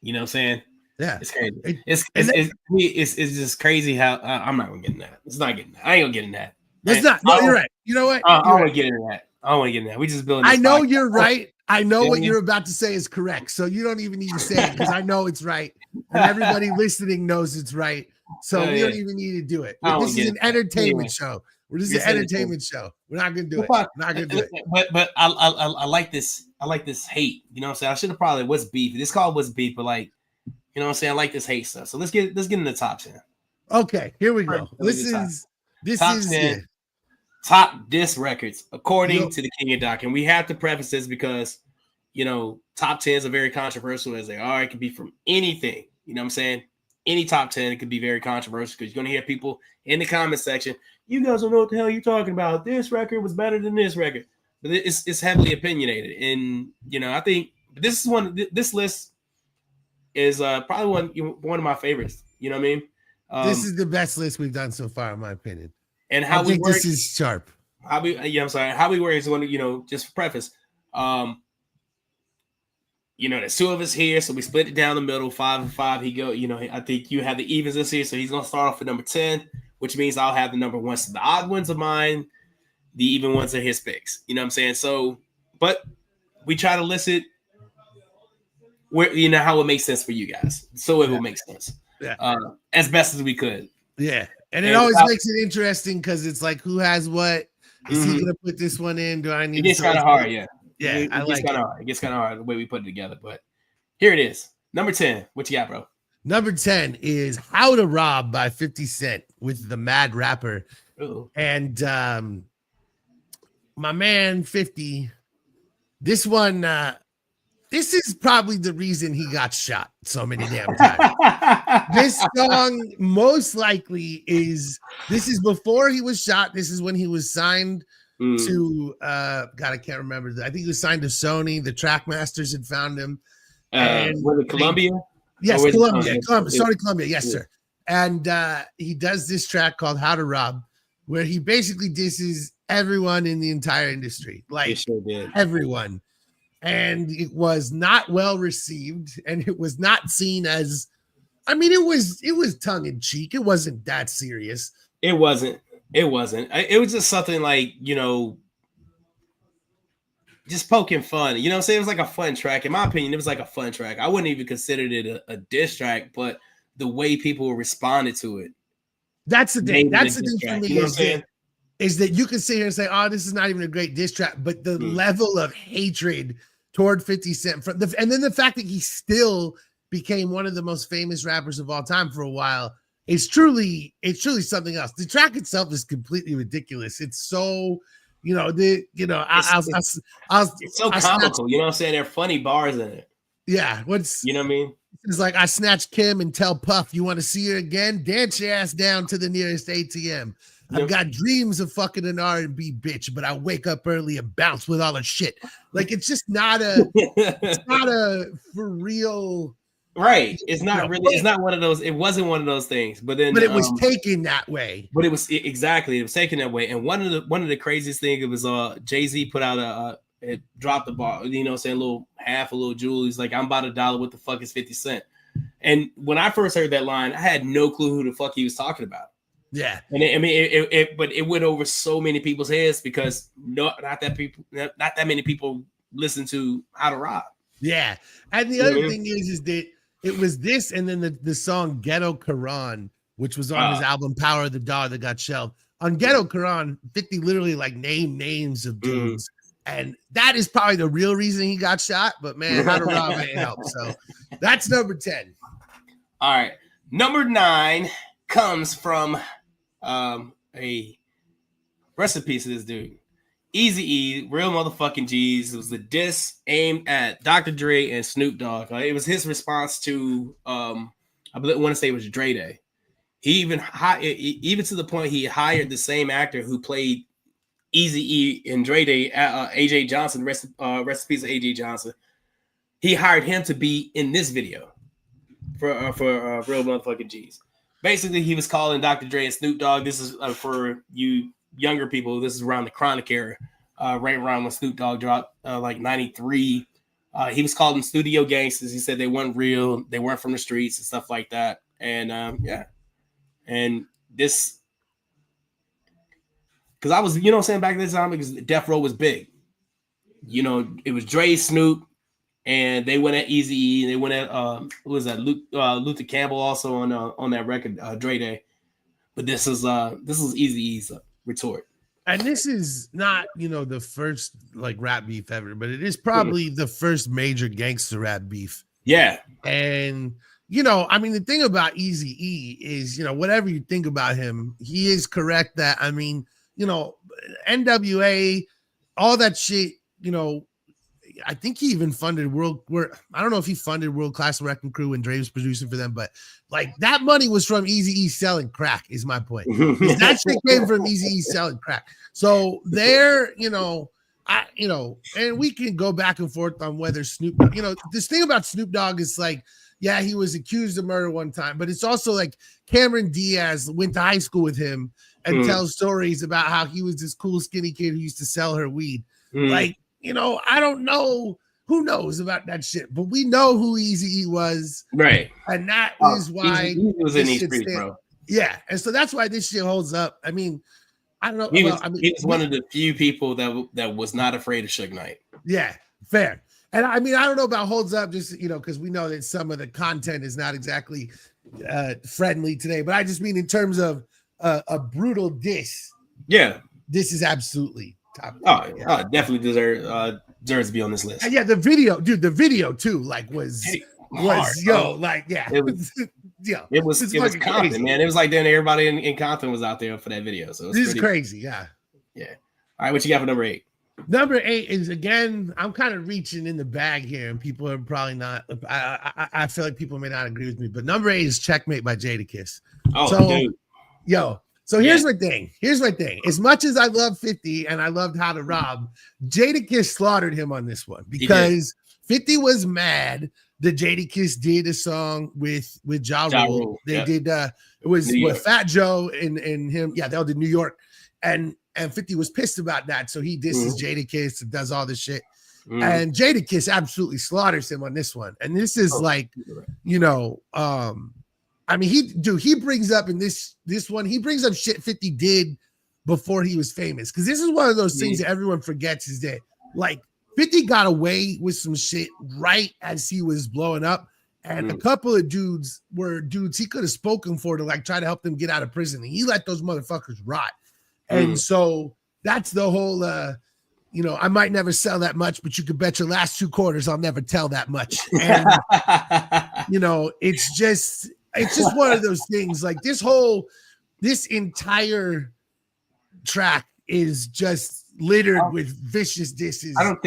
You know what I'm saying? Yeah, it's crazy. It's just crazy how I'm not gonna get in that. It's not getting that. I ain't gonna get in that. That's not. No, you're right. You know what? I don't want to get into that. I don't want to get in that. We just building. I know you're right. I know what you're about to say is correct. So you don't even need to say it because I know it's right, and everybody listening knows it's right. So we don't even need to do it. This is an entertainment show. This is an entertainment show. We're not gonna do it. We're not gonna do it. But I like this. I like this hate. You know what I'm saying? I should have probably what's beef. This called what's beef, but like, you know what I'm saying? I like this hate stuff. So let's get in the top 10. Okay, here we go. This is 10 top diss records according to the King of Doc. And we have to preface this because top 10s are very controversial as they are. It can be from anything. You know what I'm saying? Any top 10, it could be very controversial because you're going to hear people in the comment section, you guys don't know what the hell you're talking about. This record was better than this record. But it's heavily opinionated. And, I think this list is probably one of my favorites. You know what I mean? This is the best list we've done so far, in my opinion. And how we work, this is sharp. How we work is one, just for preface. There's two of us here, so we split it down the middle, 5 and 5. I think you have the evens this year, so he's gonna start off with number 10, which means I'll have the number ones. So the odd ones are mine, the even ones are his picks. You know what I'm saying? So, but we try to list it where how it makes sense for you guys, so it will make sense, as best as we could. Yeah, and it always makes it interesting because it's like, who has what? Is he gonna put this one in? Do I need? It gets kind of hard, yeah. Yeah, it gets kind of hard the way we put it together, but here it is. Number 10. What you got, bro? Number 10 is How to Rob by 50 Cent with the Mad Rapper. Ooh. And my man 50, this one This is probably the reason he got shot so many damn times. This song most likely this is before he was shot. This is when he was signed to God, I can't remember. I think he was signed to Sony. The Trackmasters had found him. And was it Columbia? Yes, Columbia. Sony Columbia. Yes, sir. And he does this track called How to Rob, where he basically disses everyone in the entire industry. Like he sure did. Everyone. And it was not well received, and it was not seen as, I mean, it was tongue in cheek. It wasn't that serious. It wasn't. It was just something like, just poking fun. You know what I'm saying? It was like a fun track. In my opinion, it was like a fun track. I wouldn't even consider it a diss track, but the way people responded to it. That's the thing. That's the thing for me. You know what I'm saying? Is that you can sit here and say, oh, this is not even a great diss track, but the level of hatred toward 50 Cent and then the fact that he still became one of the most famous rappers of all time for a while is truly something else. The track itself is completely ridiculous. It's so, it's so comical. You know what I'm saying? There are funny bars in it. Yeah. You know what I mean? It's like I snatched Kim and tell Puff, you want to see her again? Dance your ass down to the nearest ATM. I've got dreams of fucking an R&B bitch, but I wake up early and bounce with all her shit. Like it's just not a for real. Right. It's not really. It's not one of those. It wasn't one of those things. But it was taken that way. But it was exactly. It was taken that way. And one of the craziest things, it was Jay-Z put out it dropped the bar. Saying a little jewel. He's like, I'm about $1. What the fuck is 50 Cent? And when I first heard that line, I had no clue who the fuck he was talking about. Yeah, and but it went over so many people's heads because not that many people listen to How to Rob. Yeah, and the other thing is that it was this, and then the song Ghetto Quran, which was on his album Power of the Dog that got shelved. On Ghetto Quran, 50 literally like named names of dudes, and that is probably the real reason he got shot. But man, How to Rob ain't help. So that's number 10. All right, number 9 comes from. A recipe to this dude, Eazy-E, Real Motherfucking G's. It was a diss aimed at Dr. Dre and Snoop Dogg. It was his response to I want to say it was Dre Day. He even to the point he hired the same actor who played Eazy-E in Dre Day, AJ Johnson, recipes of AJ Johnson. He hired him to be in this video for Real Motherfucking G's. Basically, he was calling Dr. Dre and Snoop Dogg. This is for you younger people. This is around the Chronic era, right around when Snoop Dogg dropped, like 93. He was calling them studio gangsters. He said they weren't real. They weren't from the streets and stuff like that. And and this, because I was, back at this time, because Death Row was big. It was Dre, Snoop, and they went at Eazy-E, and they went at who was that? Luther Campbell also on that record, Dre Day. But this is Eazy-E's retort. And this is not, the first like rap beef ever, but it is probably the first major gangster rap beef. Yeah. And the thing about Eazy-E is, whatever you think about him, he is correct that NWA, all that shit, I think he even funded I don't know if he funded World Class Wrecking Crew when Dre was producing for them, but like that money was from Eazy-E selling crack, is my point. That shit came from Eazy-E selling crack. So there, and we can go back and forth on whether Snoop, this thing about Snoop Dogg is like, yeah, he was accused of murder one time, but it's also like Cameron Diaz went to high school with him and tells stories about how he was this cool skinny kid who used to sell her weed. Like, I don't know who knows about that shit, but we know who Eazy-E was. Right. And that is why he was in these streets, bro. Yeah. And so that's why this shit holds up. I mean, I don't know. He was one of the few people that was not afraid of Suge Knight. Yeah, fair. And I mean, I don't know about holds up, just, because we know that some of the content is not exactly friendly today, but I just mean in terms of a brutal diss. Yeah. This is absolutely top. Definitely deserves to be on this list. Yeah, the video too, like was like, yeah. It was Compton, crazy. Man. It was like then everybody in Compton was out there for that video. So this is crazy, yeah. Yeah. All right, what you got for number 8? Number 8 is, again, I'm kind of reaching in the bag here, and people are probably not. I feel like people may not agree with me, but number 8 is Checkmate by Jadakiss. Oh, so, dude. So here's my thing. As much as I love 50 and I loved How to Rob, Jadakiss slaughtered him on this one because 50 was mad that Jadakiss did a song with Ja Rule. They did it was with Fat Joe and him. Yeah, they all did New York. And 50 was pissed about that. So he disses Jadakiss and does all this shit. And Jadakiss absolutely slaughters him on this one. And this is I mean, he brings up in this one, he brings up shit 50 did before he was famous. Because this is one of those things that everyone forgets is that, like, 50 got away with some shit right as he was blowing up. And a couple of dudes he could have spoken for to, like, try to help them get out of prison. And he let those motherfuckers rot. And so that's the whole, I might never sell that much, but you could bet your last 2 quarters I'll never tell that much. And, it's just one of those things. Like, this entire track is just littered with vicious disses. I don't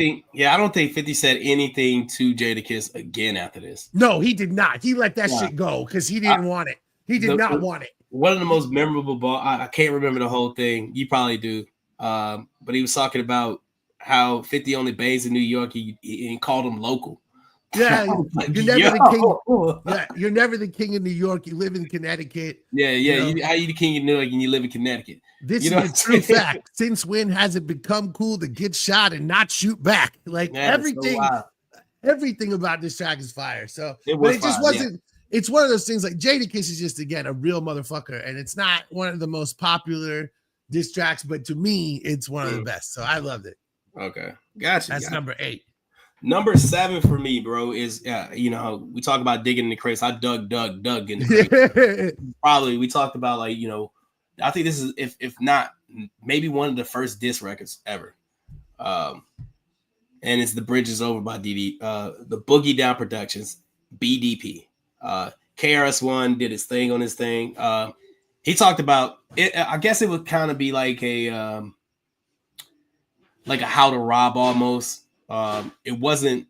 think 50 said anything to Jadakiss again after this. No, he did not. He let that shit go because he didn't want it. He did not want it. One of the most memorable I can't remember the whole thing. You probably do. But he was talking about how 50 only bangs in New York. He called him local. Yeah, you're never the king. Yeah, you're never the king of New York. You live in Connecticut. Yeah. How you the king of New York and you live in Connecticut? This is a true fact. Since when has it become cool to get shot and not shoot back? Like, everything about this track is fire. So it just wasn't. Yeah. It's one of those things. Like, Jadakiss is just, again, a real motherfucker, and it's not one of the most popular diss tracks, but to me, it's one of the best. So I loved it. Okay, gotcha. That's number 8. Number 7 for me, bro, is we talk about digging in the crates. I dug in the crates. Probably we talked about, like, I think this is if not maybe one of the first diss records ever. And it's The Bridge Is Over by the Boogie Down Productions, BDP. KRS-One did his thing on his thing. He talked about it. I guess it would kind of be like a How to Rob almost. It wasn't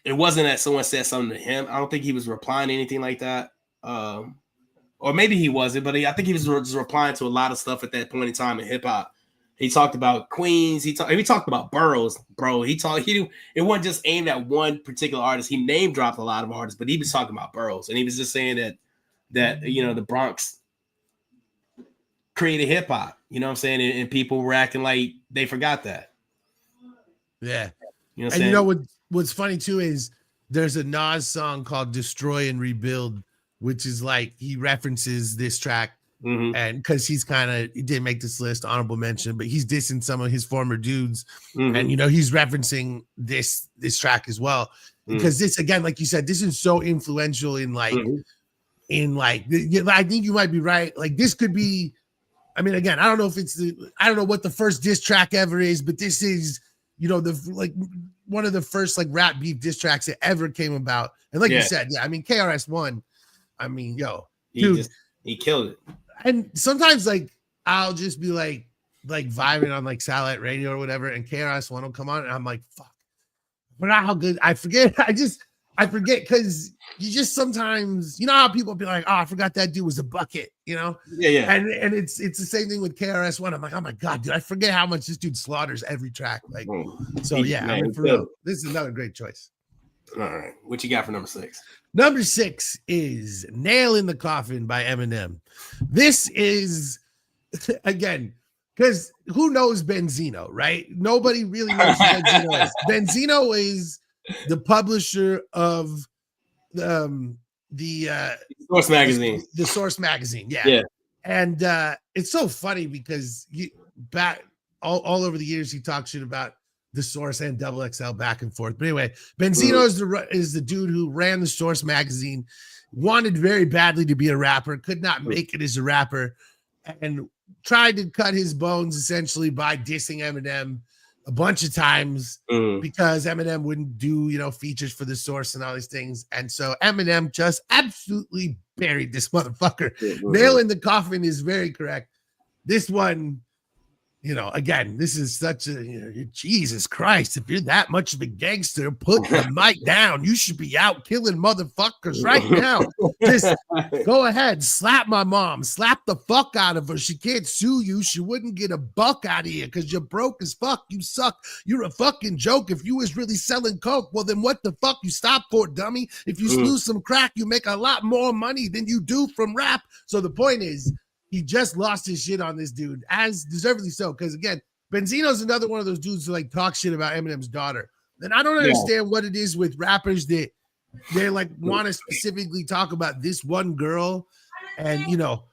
that someone said something to him. I don't think he was replying to anything like that. Or maybe he wasn't, but I think he was just replying to a lot of stuff at that point in time in hip hop. He talked about Queens. He talked about boroughs, bro. It wasn't just aimed at one particular artist. He name dropped a lot of artists, but he was talking about boroughs, and he was just saying that the Bronx created hip hop. You know what I'm saying? And people were acting like they forgot that. Yeah. You know what I'm saying? What's funny too is there's a Nas song called Destroy and Rebuild, which is like he references this track. And because he didn't make this list, honorable mention, but he's dissing some of his former dudes, and he's referencing this track as well, because this, again, like you said, this is so influential in I think you might be right. Like, this could be, I mean, again, I don't know what the first diss track ever is, but this is one of the first like rap beef diss tracks that ever came about. And like you said, I mean, KRS-One, I mean, he killed it. And sometimes, like, I'll just be like vibing on like satellite radio or whatever, and KRS-One will come on, and I'm like, fuck, but not how good. I forget. I forget because you just sometimes, how people be like, oh, I forgot that dude was a bucket, Yeah. And it's the same thing with KRS-One. I'm like, oh my god, dude, I forget how much this dude slaughters every track. Like, I mean, for real, this is another great choice. All right, what you got for number 6? Number 6 is Nail in the Coffin by Eminem. This is, again, because who knows Benzino, right? Nobody really knows who Benzino is. Benzino is the publisher of the Source Magazine. The Source Magazine, yeah. And it's so funny because all over the years he talks shit about the Source and Double XL back and forth. But anyway, Benzino is the dude who ran the Source Magazine, wanted very badly to be a rapper, could not make it as a rapper, and tried to cut his bones essentially by dissing Eminem a bunch of times because Eminem wouldn't do, features for the Source and all these things. And so Eminem just absolutely buried this motherfucker. Nail in the Coffin is very correct. This one, you know, again, this is such a, you know, Jesus Christ, if you're that much of a gangster, put the mic down. You should be out killing motherfuckers right now. Just go ahead, slap my mom, slap the fuck out of her. She can't sue you. She wouldn't get a buck out of here because you're broke as fuck. You suck. You're a fucking joke. If you was really selling coke, well, then what the fuck you stop for, dummy? If you snooze some crack, you make a lot more money than you do from rap. So the point is, he just lost his shit on this dude, as deservedly so. Because again, Benzino's another one of those dudes who like talk shit about Eminem's daughter. And I don't understand what it is with rappers that they like want to specifically talk about this one girl. And you know,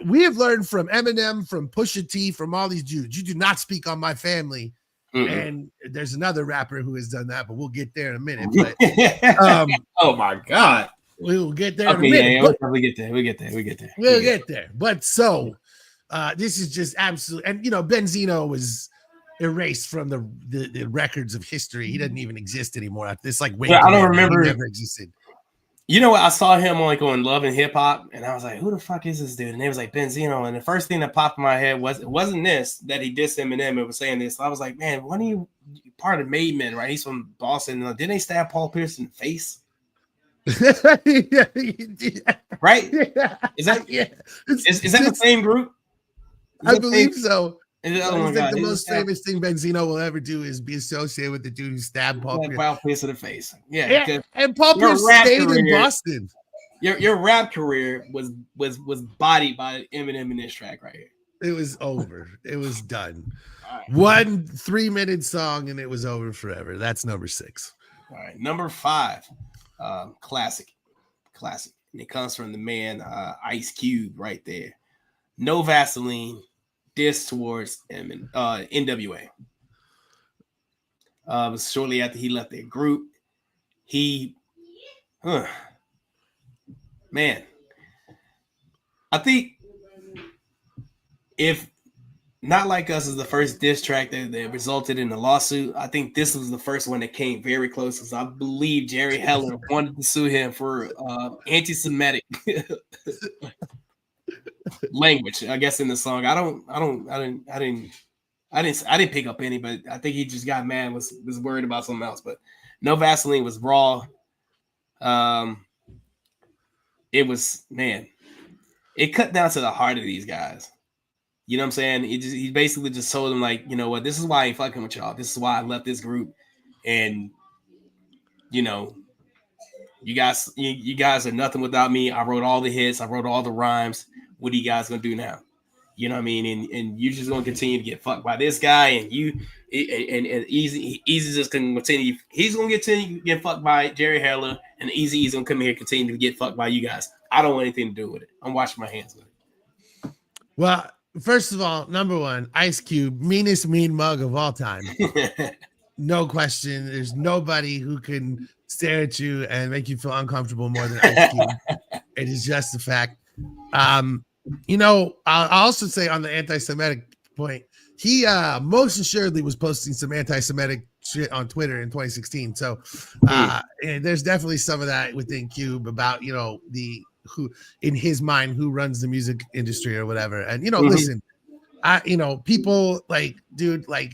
we have learned from Eminem, from Pusha T, from all these dudes. You do not speak on my family. And there's another rapper who has done that, but we'll get there in a minute. But oh my God. We'll get there in a minute. Yeah, we'll probably get there. We'll get there. But so this is just absolute. And you know, Benzino was erased from the records of history. He doesn't even exist anymore. It's like I don't remember. He never existed. You know what? I saw him on Love and Hip Hop, and I was like, "Who the fuck is this dude?" And it was like Benzino. And the first thing that popped in my head wasn't this that he dissed Eminem. It was saying this. So I was like, "Man, when are you part of Made Men, right? He's from Boston. Didn't they stab Paul Pierce in the face?" Right? Is that is that the same group? I believe so. Oh the most famous thing Benzino will ever do is be associated with the dude who stabbed Paul Pierce in the face. Yeah, and Paul Pierce stayed in Boston. Your rap career was bodied by Eminem in this track right here. It was over. It was done. Right. 1 3-minute song and it was over forever. That's number 6. All right, number 5. Classic, and it comes from the man Ice Cube right there. No Vaseline, diss towards NWA. Was shortly after he left their group. Man, I think if Not Like Us is the first diss track that resulted in a lawsuit. I think this was the first one that came very close, because I believe Jerry Heller wanted to sue him for anti-Semitic language, I guess, in the song. I didn't pick up any, but I think he just got mad, was worried about something else. But No Vaseline was raw. It was, man, it cut down to the heart of these guys. You know what I'm saying? He basically just told them, like, you know what, this is why I ain't fucking with y'all. This is why I left this group. And, you know, you guys are nothing without me. I wrote all the hits. I wrote all the rhymes. What are you guys going to do now? You know what I mean? And you're just going to continue to get fucked by this guy. And Easy just can continue. He's going to continue to get fucked by Jerry Heller. And Eazy-E's going to come here and continue to get fucked by you guys. I don't want anything to do with it. I'm washing my hands with it. Well, first of all, number 1, Ice Cube, meanest mean mug of all time. No question. There's nobody who can stare at you and make you feel uncomfortable more than Ice Cube. It is just a fact. You know, I'll also say on the anti-Semitic point, he most assuredly was posting some anti-Semitic shit on Twitter in 2016. So and there's definitely some of that within Cube about, you know, who in his mind who runs the music industry or whatever. And you know, listen, people like, dude, like,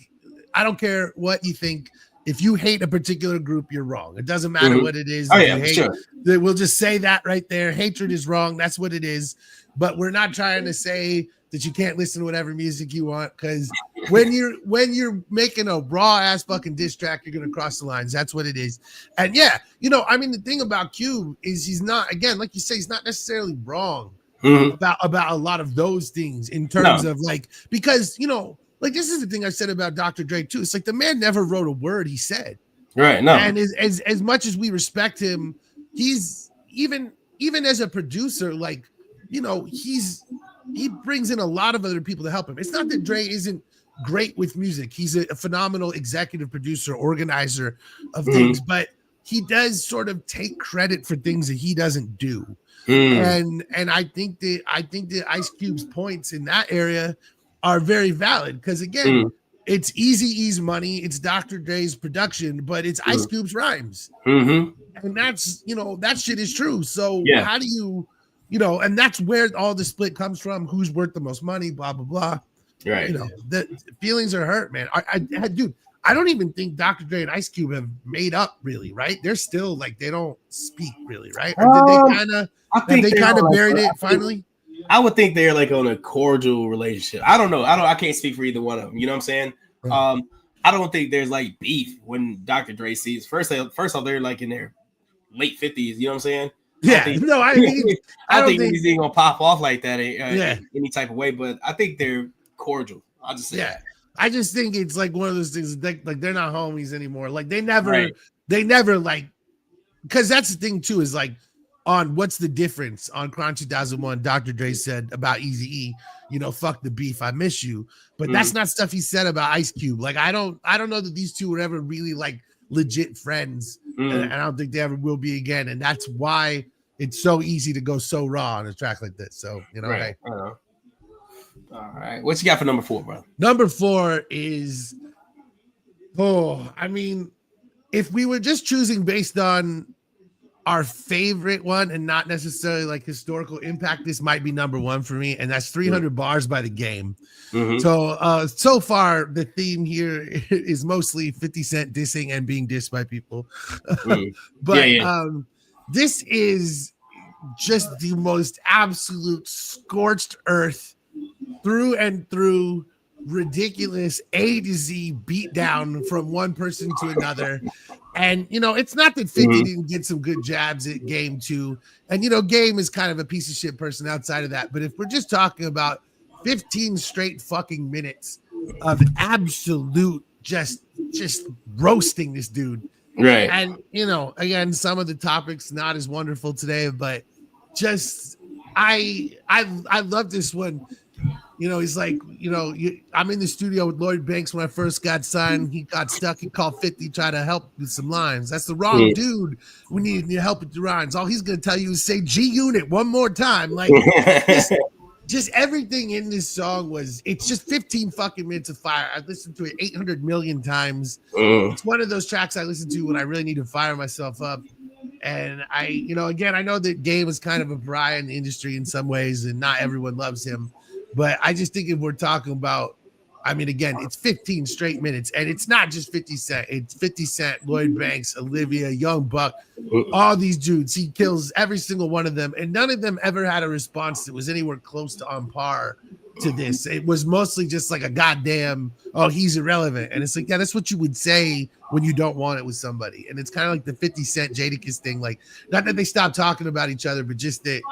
I don't care what you think. If you hate a particular group, you're wrong. It doesn't matter what it is. Oh yeah, sure. We'll just say that right there. Hatred is wrong. That's what it is. But we're not trying to say that you can't listen to whatever music you want, because when you're making a raw ass fucking diss track, you're gonna cross the lines. That's what it is. And yeah, you know, I mean, the thing about Cube is he's not, again, like you say, he's not necessarily wrong about a lot of those things in terms of, like, because, you know, like, this is the thing I said about Dr. Dre too. It's like the man never wrote a word he said. Right. No. And as much as we respect him, he's even as a producer, like, you know, he brings in a lot of other people to help him. It's not that Dre isn't great with music. He's a phenomenal executive producer, organizer of things, but he does sort of take credit for things that he doesn't do. And I think that Ice Cube's points in that area are very valid, because again, it's Eazy-E's money, it's Dr. Dre's production, but it's Ice Cube's rhymes. And that's, you know, that shit is true. So how do you know, and that's where all the split comes from, who's worth the most money, blah, blah, blah. Right. You know, the feelings are hurt, man. Dude, I don't even think Dr. Dre and Ice Cube have made up really, right? They're still like they don't speak really, right? Or did they kind of buried it finally? I would think they're like on a cordial relationship. I don't know. I can't speak for either one of them. You know what I'm saying? Right. I don't think there's like beef when Dr. Dre sees first off, they're like in their late 50s. You know what I'm saying? Yeah. I think he's gonna pop off like that in any type of way, but I think they're cordial. I'll just say that. I just think it's like one of those things like they're not homies anymore. Like they never like, because that's the thing too, is like on What's the Difference on Cron 2001, Dr. Dre said about Eazy-E, you know, fuck the beef, I miss you. But that's not stuff he said about Ice Cube. Like I don't know that these two were ever really like legit friends, and I don't think they ever will be again. And that's why it's so easy to go so raw on a track like this. So, you know, right. All right. What you got for number 4, bro? Number 4 is, I mean, if we were just choosing based on our favorite one and not necessarily like historical impact, this might be number 1 for me, and that's 300 Bars by The Game. So far the theme here is mostly 50 Cent dissing and being dissed by people. But this is just the most absolute scorched earth through and through ridiculous A to Z beat down from one person to another. And, you know, it's not that 50 didn't get some good jabs at Game too. And, you know, Game is kind of a piece of shit person outside of that. But if we're just talking about 15 straight fucking minutes of absolute just roasting this dude. Right. And, you know, again, some of the topics not as wonderful today, but just I love this one. You know, he's like, you know, I'm in the studio with Lloyd Banks when I first got signed. He got stuck. He called 50, tried to help with some lines. That's the wrong dude. We need help with the rhymes. All he's going to tell you is say G-Unit one more time. Like, just everything in this song it's just 15 fucking minutes of fire. I've listened to it 800 million times. It's one of those tracks I listen to when I really need to fire myself up. And I know that Game is kind of a pariah in the industry in some ways, and not everyone loves him. But I just think if we're talking about, I mean, again, it's 15 straight minutes, and it's not just 50 Cent. It's 50 Cent, Lloyd Banks, Olivia, Young Buck, all these dudes. He kills every single one of them, and none of them ever had a response that was anywhere close to on par to this. It was mostly just like a goddamn, oh, he's irrelevant. And it's like, yeah, that's what you would say when you don't want it with somebody. And it's kind of like the 50 Cent Jadakiss thing. Like, not that they stopped talking about each other, but just that,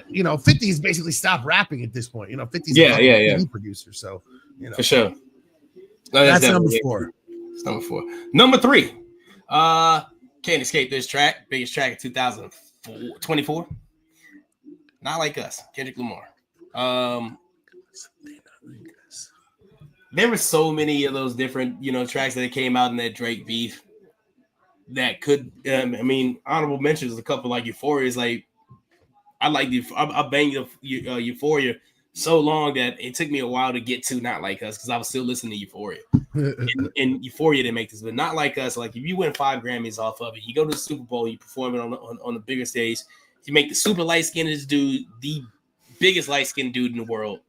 you know, 50 has basically stopped rapping at this point. You know, 50's a TV producer. So, you know, for sure. No, that's number 4. It's number 4. Number 3. Can't Escape This Track. Biggest track of 2024. Not Like Us. Kendrick Lamar. There were so many of those different, you know, tracks that came out in that Drake beef that could, I mean, honorable mentions, a couple like Euphoria is like, I banged Euphoria so long that it took me a while to get to Not Like Us because I was still listening to Euphoria. and Euphoria didn't make this, but Not Like Us, like if you win 5 Grammys off of it, you go to the Super Bowl, you perform it on the bigger stage, you make the super light-skinned dude the biggest light-skinned dude in the world.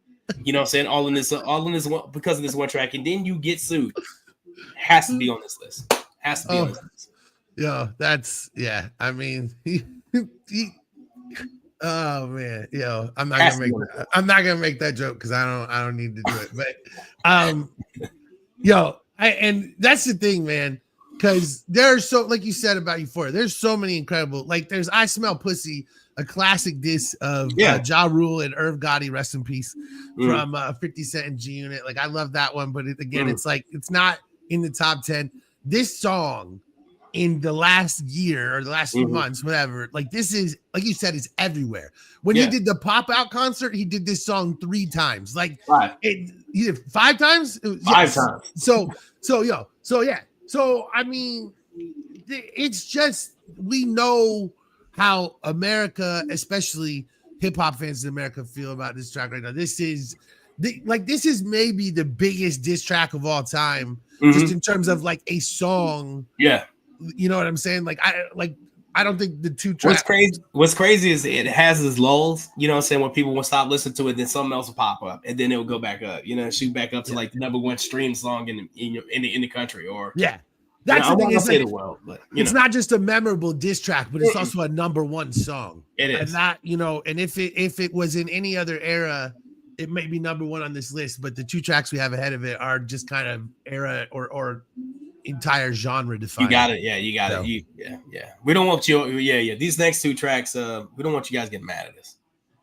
You know what I'm saying? All in this one because of this one track, and then you get sued. Has to be on this list. Has to be on this list. Yeah, I mean, oh man, I'm not gonna make that joke because I don't need to do it. But and that's the thing, man, because there's so, like you said about Euphoria, there's so many incredible, like there's I Smell Pussy, a classic diss of Ja Rule and Irv Gotti, rest in peace, from 50 Cent and G-Unit. Like I love that one, but it's like it's not in the top 10. This song in the last year or the last few months, whatever, like this is, like you said, it's everywhere. When he did the Pop Out concert, he did this song 3 times. Like he did 5 times? 5 times. So I mean, it's just, we know how America, especially hip hop fans in America, feel about this track right now. This is maybe the biggest diss track of all time, just in terms of like a song. Yeah. You know what I'm saying? Like I don't think the two tracks. What's crazy is it has its lulls. You know what I'm saying? When people will stop listening to it, then something else will pop up, and then it will go back up. You know, shoot back up to like the number one stream song in the country. Or that's the thing. Is like, the world, but it's not just a memorable diss track, but it's also a number one song. It is, and that and if it was in any other era, it may be number one on this list. But the two tracks we have ahead of it are just kind of era or entire genre defining. You got it. Yeah, you got it. Yeah. We don't want you. Yeah. These next two tracks, we don't want you guys getting mad at us.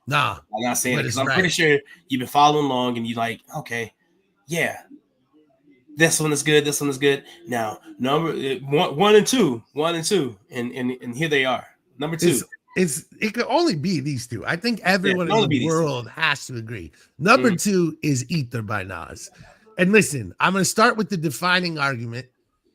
Nah, I'm not saying it because I'm pretty sure you've been following along and you like, okay, yeah, this one is good. This one is good. Now, number one and two, and here they are. Number two. It could only be these two. I think everyone in the world has to agree. Number two is Ether by Nas. And listen, I'm going to start with the defining argument.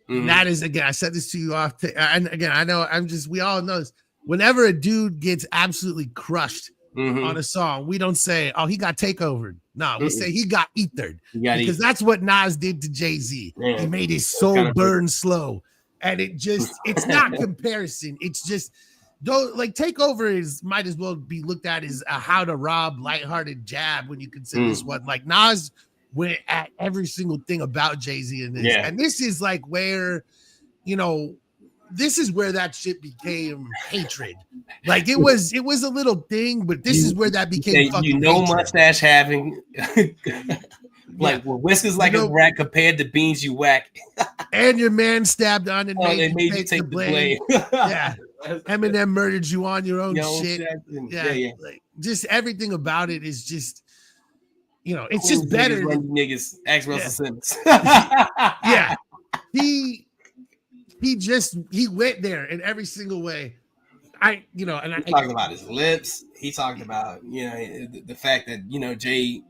And that is, again, I said this to you off. And again, I know we all know this. Whenever a dude gets absolutely crushed on a song, we don't say, oh, he got takeovered. No, we say he got ethered. Because that's what Nas did to Jay-Z. Yeah. He made his soul burn slow. And it's not comparison. It's just, though, like takeover might as well be looked at as a how to rob lighthearted jab when you consider this one. Like Nas went at every single thing about Jay-Z in this. Yeah. And this is like where, this is where that shit became hatred. Like it was a little thing, but this is where that became fucking hatred. Mustache having whiskers like a rat compared to beans you whack. And your man stabbed on and made you take the blame. Yeah. Eminem murdered you on your own shit. Yeah. Like just everything about it is just, it's just better. Niggas, ask Russell Simmons. Yeah. He went there in every single way. He talked about his lips. He talked about, the fact that, Jay,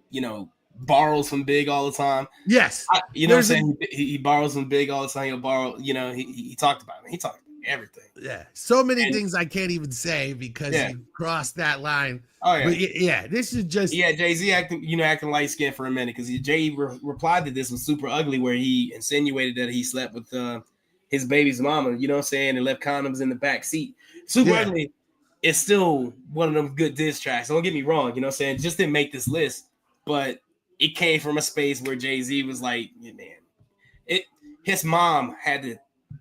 borrows from Big all the time. Yes. What I'm saying? He borrows from Big all the time. He'll borrow, he talked about it. He talked about everything. Yeah. So many things I can't even say because he crossed that line. Oh, yeah. But this is just. Yeah, Jay-Z acting light skinned for a minute because Jay replied to this was super ugly where he insinuated that he slept with his baby's mama, you know what I'm saying, and left condoms in the back seat. Super ugly. It's still one of them good diss tracks. Don't get me wrong, you know what I'm saying? Just didn't make this list, but it came from a space where Jay-Z was like, man, his mom had to.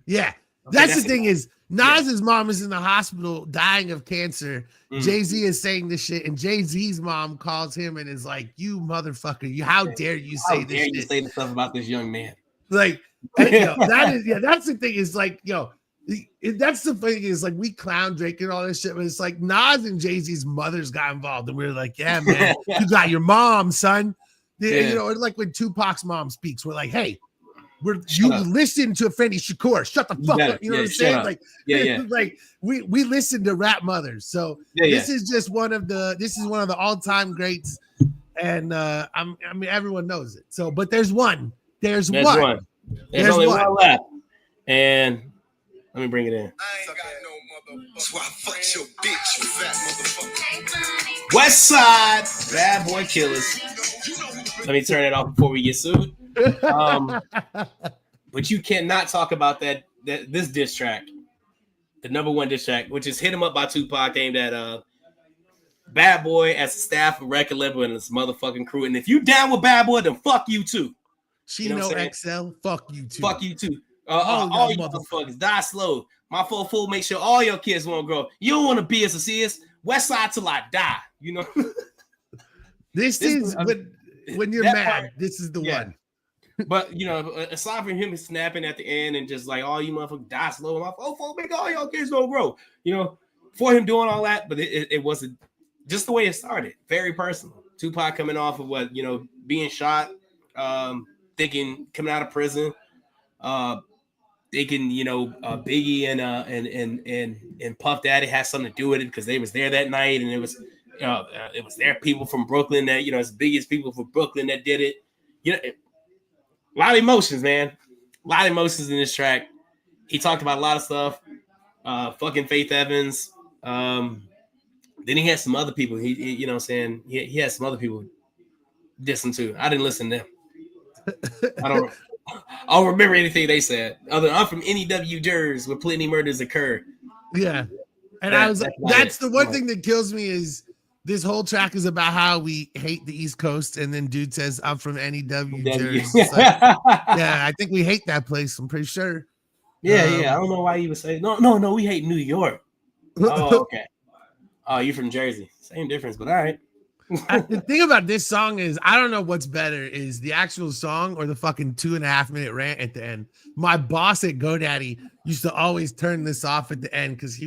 Yeah. That's the thing is Nas's mom is in the hospital dying of cancer. Jay-Z is saying this shit, and Jay-Z's mom calls him and is like, "You motherfucker! How dare you say this? How dare you say the stuff about this young man?" Like, that's the thing is like, that's the thing is like we clown Drake and all this shit, but it's like Nas and Jay-Z's mothers got involved, and we were like, "Yeah, man, you got your mom, son." Like when Tupac's mom speaks, we're like, "Hey." Listen to Fendi Shakur. Shut the fuck up. You know what I'm saying? Like, like we listen to rap mothers. So this is just one of the all-time greats. And everyone knows it. So, but there's one. There's one. There's only one left. And let me bring it in. I ain't got no mother. That's why I fucked your bitch, you fat motherfucker. West Side Bad Boy Killers. Let me turn it off before we get sued. But you cannot talk about this diss track, the number one diss track, which is "Hit 'Em Up" by Tupac, aimed at Bad Boy as a staff of record label and his motherfucking crew. And if you down with Bad Boy, then fuck you too. Chino XL, fuck you too. Fuck you too. All you motherfuckers die slow. My full make sure all your kids won't grow. You don't want to be as a CS. West Side till I die. This is when you're mad. Part, this is the one. But aside from him snapping at the end and just like all you motherfuckers die slow, my make all your kids don't grow. For him doing all that, but it wasn't just the way it started. Very personal. Tupac coming off of being shot, thinking coming out of prison, thinking Biggie and Puff Daddy had something to do with it because they was there that night, and it was their people from Brooklyn that it's the biggest people from Brooklyn that did it. A lot of emotions, man. A lot of emotions in this track. He talked about a lot of stuff. Fucking Faith Evans. Then he had some other people. He he had some other people listen to. I didn't listen to them. I don't remember anything they said. I'm from NEW Jersey where plenty murders occur. Yeah. And I was like, that's the one thing that kills me is this whole track is about how we hate the East Coast, and then dude says, I'm from NEW, Jersey. Like, yeah, I think we hate that place. I'm pretty sure. Yeah. I don't know why you would say no. We hate New York. Oh, okay. Oh, you from Jersey? Same difference, but all right. The thing about this song is I don't know what's better, is the actual song or the fucking 2.5-minute rant at the end. My boss at GoDaddy used to always turn this off at the end because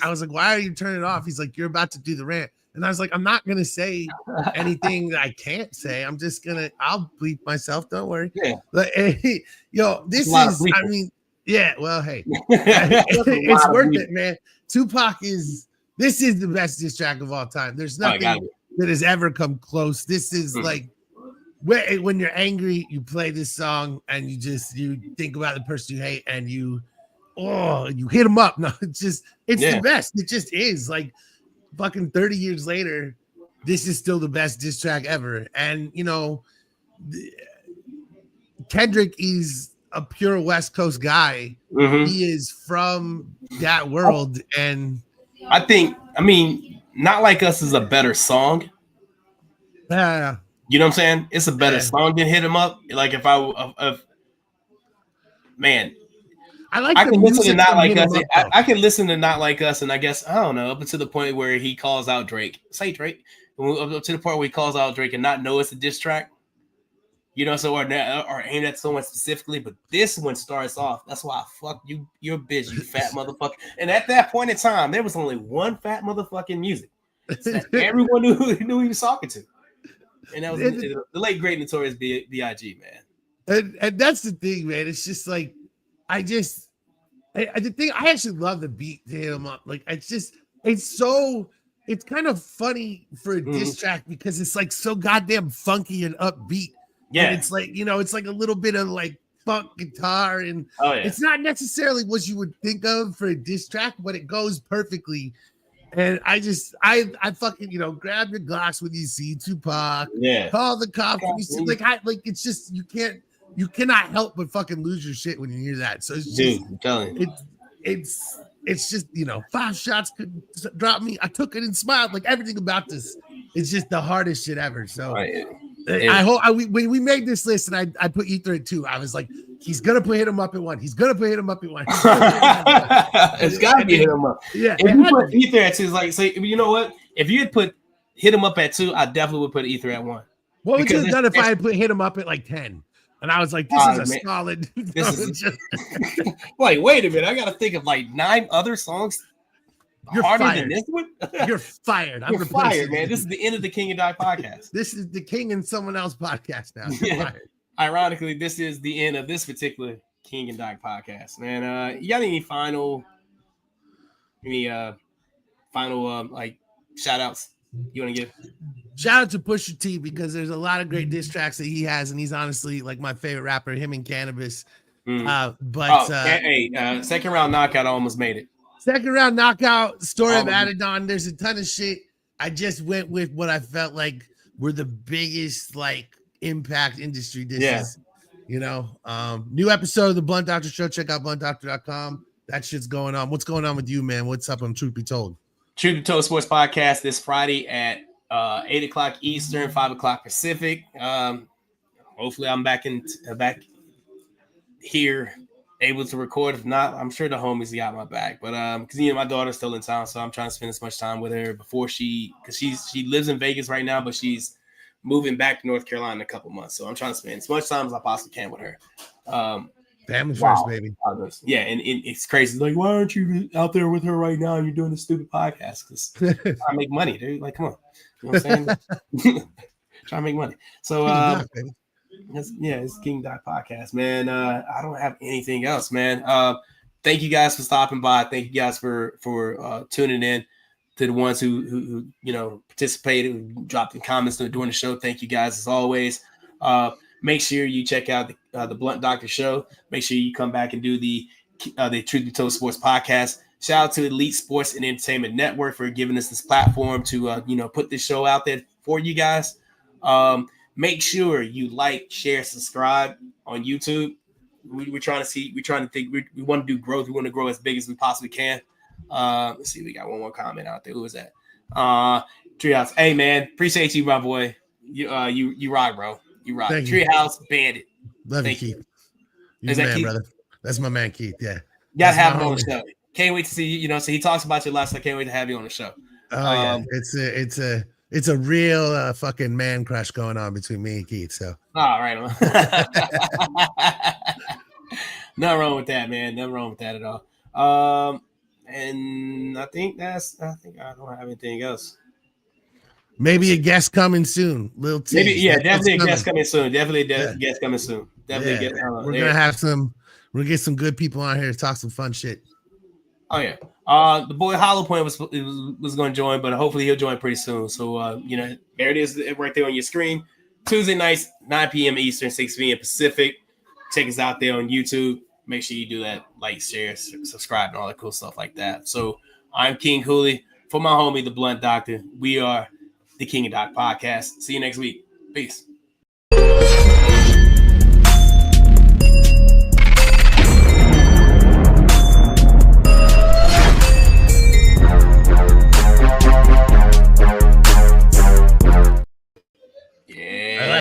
I was like, why are you turning it off? He's like, you're about to do the rant. And I was like, I'm not gonna say anything that I can't say. I'll bleep myself, don't worry. Yeah. But hey, this is, I mean, yeah, well, hey, it's worth it, man. Tupac this is the best diss track of all time. There's nothing that has ever come close. This is like when you're angry, you play this song and you think about the person you hate and you hit them up. No, it's the best. It just is. Like fucking 30 years later, this is still the best diss track ever. And Kendrick is a pure West Coast guy. He is from that world, and I mean, Not Like Us is a better song. Yeah. You know what I'm saying? It's a better song than Hit 'Em Up. Like if man, I can listen to Not Like Us. I can listen to Not Like Us, and I guess I don't know up until the point where he calls out Drake. Say Drake. Up to the point where he calls out Drake and not know it's a diss track. Or aimed at someone specifically, but this one starts off. That's why I fuck you. You're a bitch, you fat motherfucker. And at that point in time, there was only one fat motherfucking music. Everyone knew he was talking to, and that was the late great Notorious B.I.G. man. And that's the thing, man. It's just like I actually love the beat to Hit 'Em Up. Like it's kind of funny for a diss track because it's like so goddamn funky and upbeat. Yeah, and it's like it's like a little bit of like funk guitar, and it's not necessarily what you would think of for a diss track, but it goes perfectly. And I fucking grab your glass when you see Tupac. Yeah, call the cops when you see it's just you cannot help but fucking lose your shit when you hear that. So it's just, I'm telling you, it's just 5 shots could drop me. I took it and smiled. Like everything about this, it's just the hardest shit ever. So. I hope when we made this list and I put Ether at 2, I was like, he's gonna put Hit 'Em Up at 1. He's gonna put Hit 'Em Up at 1. It's gotta be Hit 'Em Up. Yeah. If you put Ether at 2, it's like, so you know what? If you had put Hit 'Em Up at 2, I definitely would put Ether at 1. What would you have done if I had put Hit 'Em Up at like 10? And I was like, this is a solid. Like, wait a minute, I gotta think of like 9 other songs. You're harder fired. Than this one? You're fired. You're fired, man. This is the end of the King and Doc podcast. This is the King and someone else podcast now. You're fired. Ironically, this is the end of this particular King and Doc podcast, man. You got any final like shout outs you want to give? Shout out to Pusha T because there's a lot of great diss tracks that he has, and he's honestly like my favorite rapper, him and Cannabis. Second round knockout almost made it. Second round knockout, Story of Adidon. There's a ton of shit. I just went with what I felt like were the biggest like impact industry disses. Yeah. New episode of the Blunt Doctor Show. Check out bluntdoctor.com. That shit's going on. What's going on with you, man? What's up on Truth Be Told? Truth Be Told Sports Podcast this Friday at 8 o'clock Eastern, 5 o'clock Pacific. Hopefully I'm back here. Able to record. If not, I'm sure the homies got my back. But because my daughter's still in town, so I'm trying to spend as much time with her because she lives in Vegas right now, but she's moving back to North Carolina in a couple months. So I'm trying to spend as much time as I possibly can with her. Family first, baby. Yeah, and it's crazy. Like, why aren't you out there with her right now? And you're doing this stupid podcast because I make money, dude. Like, come on, you know what I'm saying? Try to make money. So. It's King Doc podcast, man. I don't have anything else, man. Thank you guys for stopping by. Thank you guys for tuning in. To the ones who participated, who dropped in comments during the show. Thank you guys as always. Make sure you check out the Blunt Doctor Show. Make sure you come back and do the Truth Be Told Sports Podcast. Shout out to Elite Sports and Entertainment Network for giving us this platform to put this show out there for you guys. Make sure you like, share, subscribe on YouTube. We're trying to think. We want to do growth. We want to grow as big as we possibly can. Let's see, we got one more comment out there. Who was that? Treehouse. Hey man, appreciate you, my boy. You rock, bro. You rock. Treehouse Bandit. Love you, Keith. You're man, brother. That's my man, Keith. Yeah. Gotta have him on the show. Can't wait to see you. You know, so he talks about you last. So I can't wait to have you on the show. Oh yeah, it's a real fucking man crush going on between me and Keith. So. All right. Nothing wrong with that, man. Nothing wrong with that at all. And I think I don't have anything else. Maybe a guest coming soon. Little tease. Maybe, yeah, definitely a guest coming soon. Definitely a guest coming soon. Definitely we're gonna have we're gonna get some good people on here to talk some fun shit. Oh yeah. The boy Hollow Point was going to join, but hopefully he'll join pretty soon. So you know, there it is right there on your screen. Tuesday nights, 9 p.m. Eastern, 6 p.m. Pacific. Check us out there on YouTube. Make sure you do that, like, share, subscribe, and all that cool stuff like that. So I'm King Cooley. For my homie, the Blunt Doctor, we are the King of Doc Podcast. See you next week. Peace.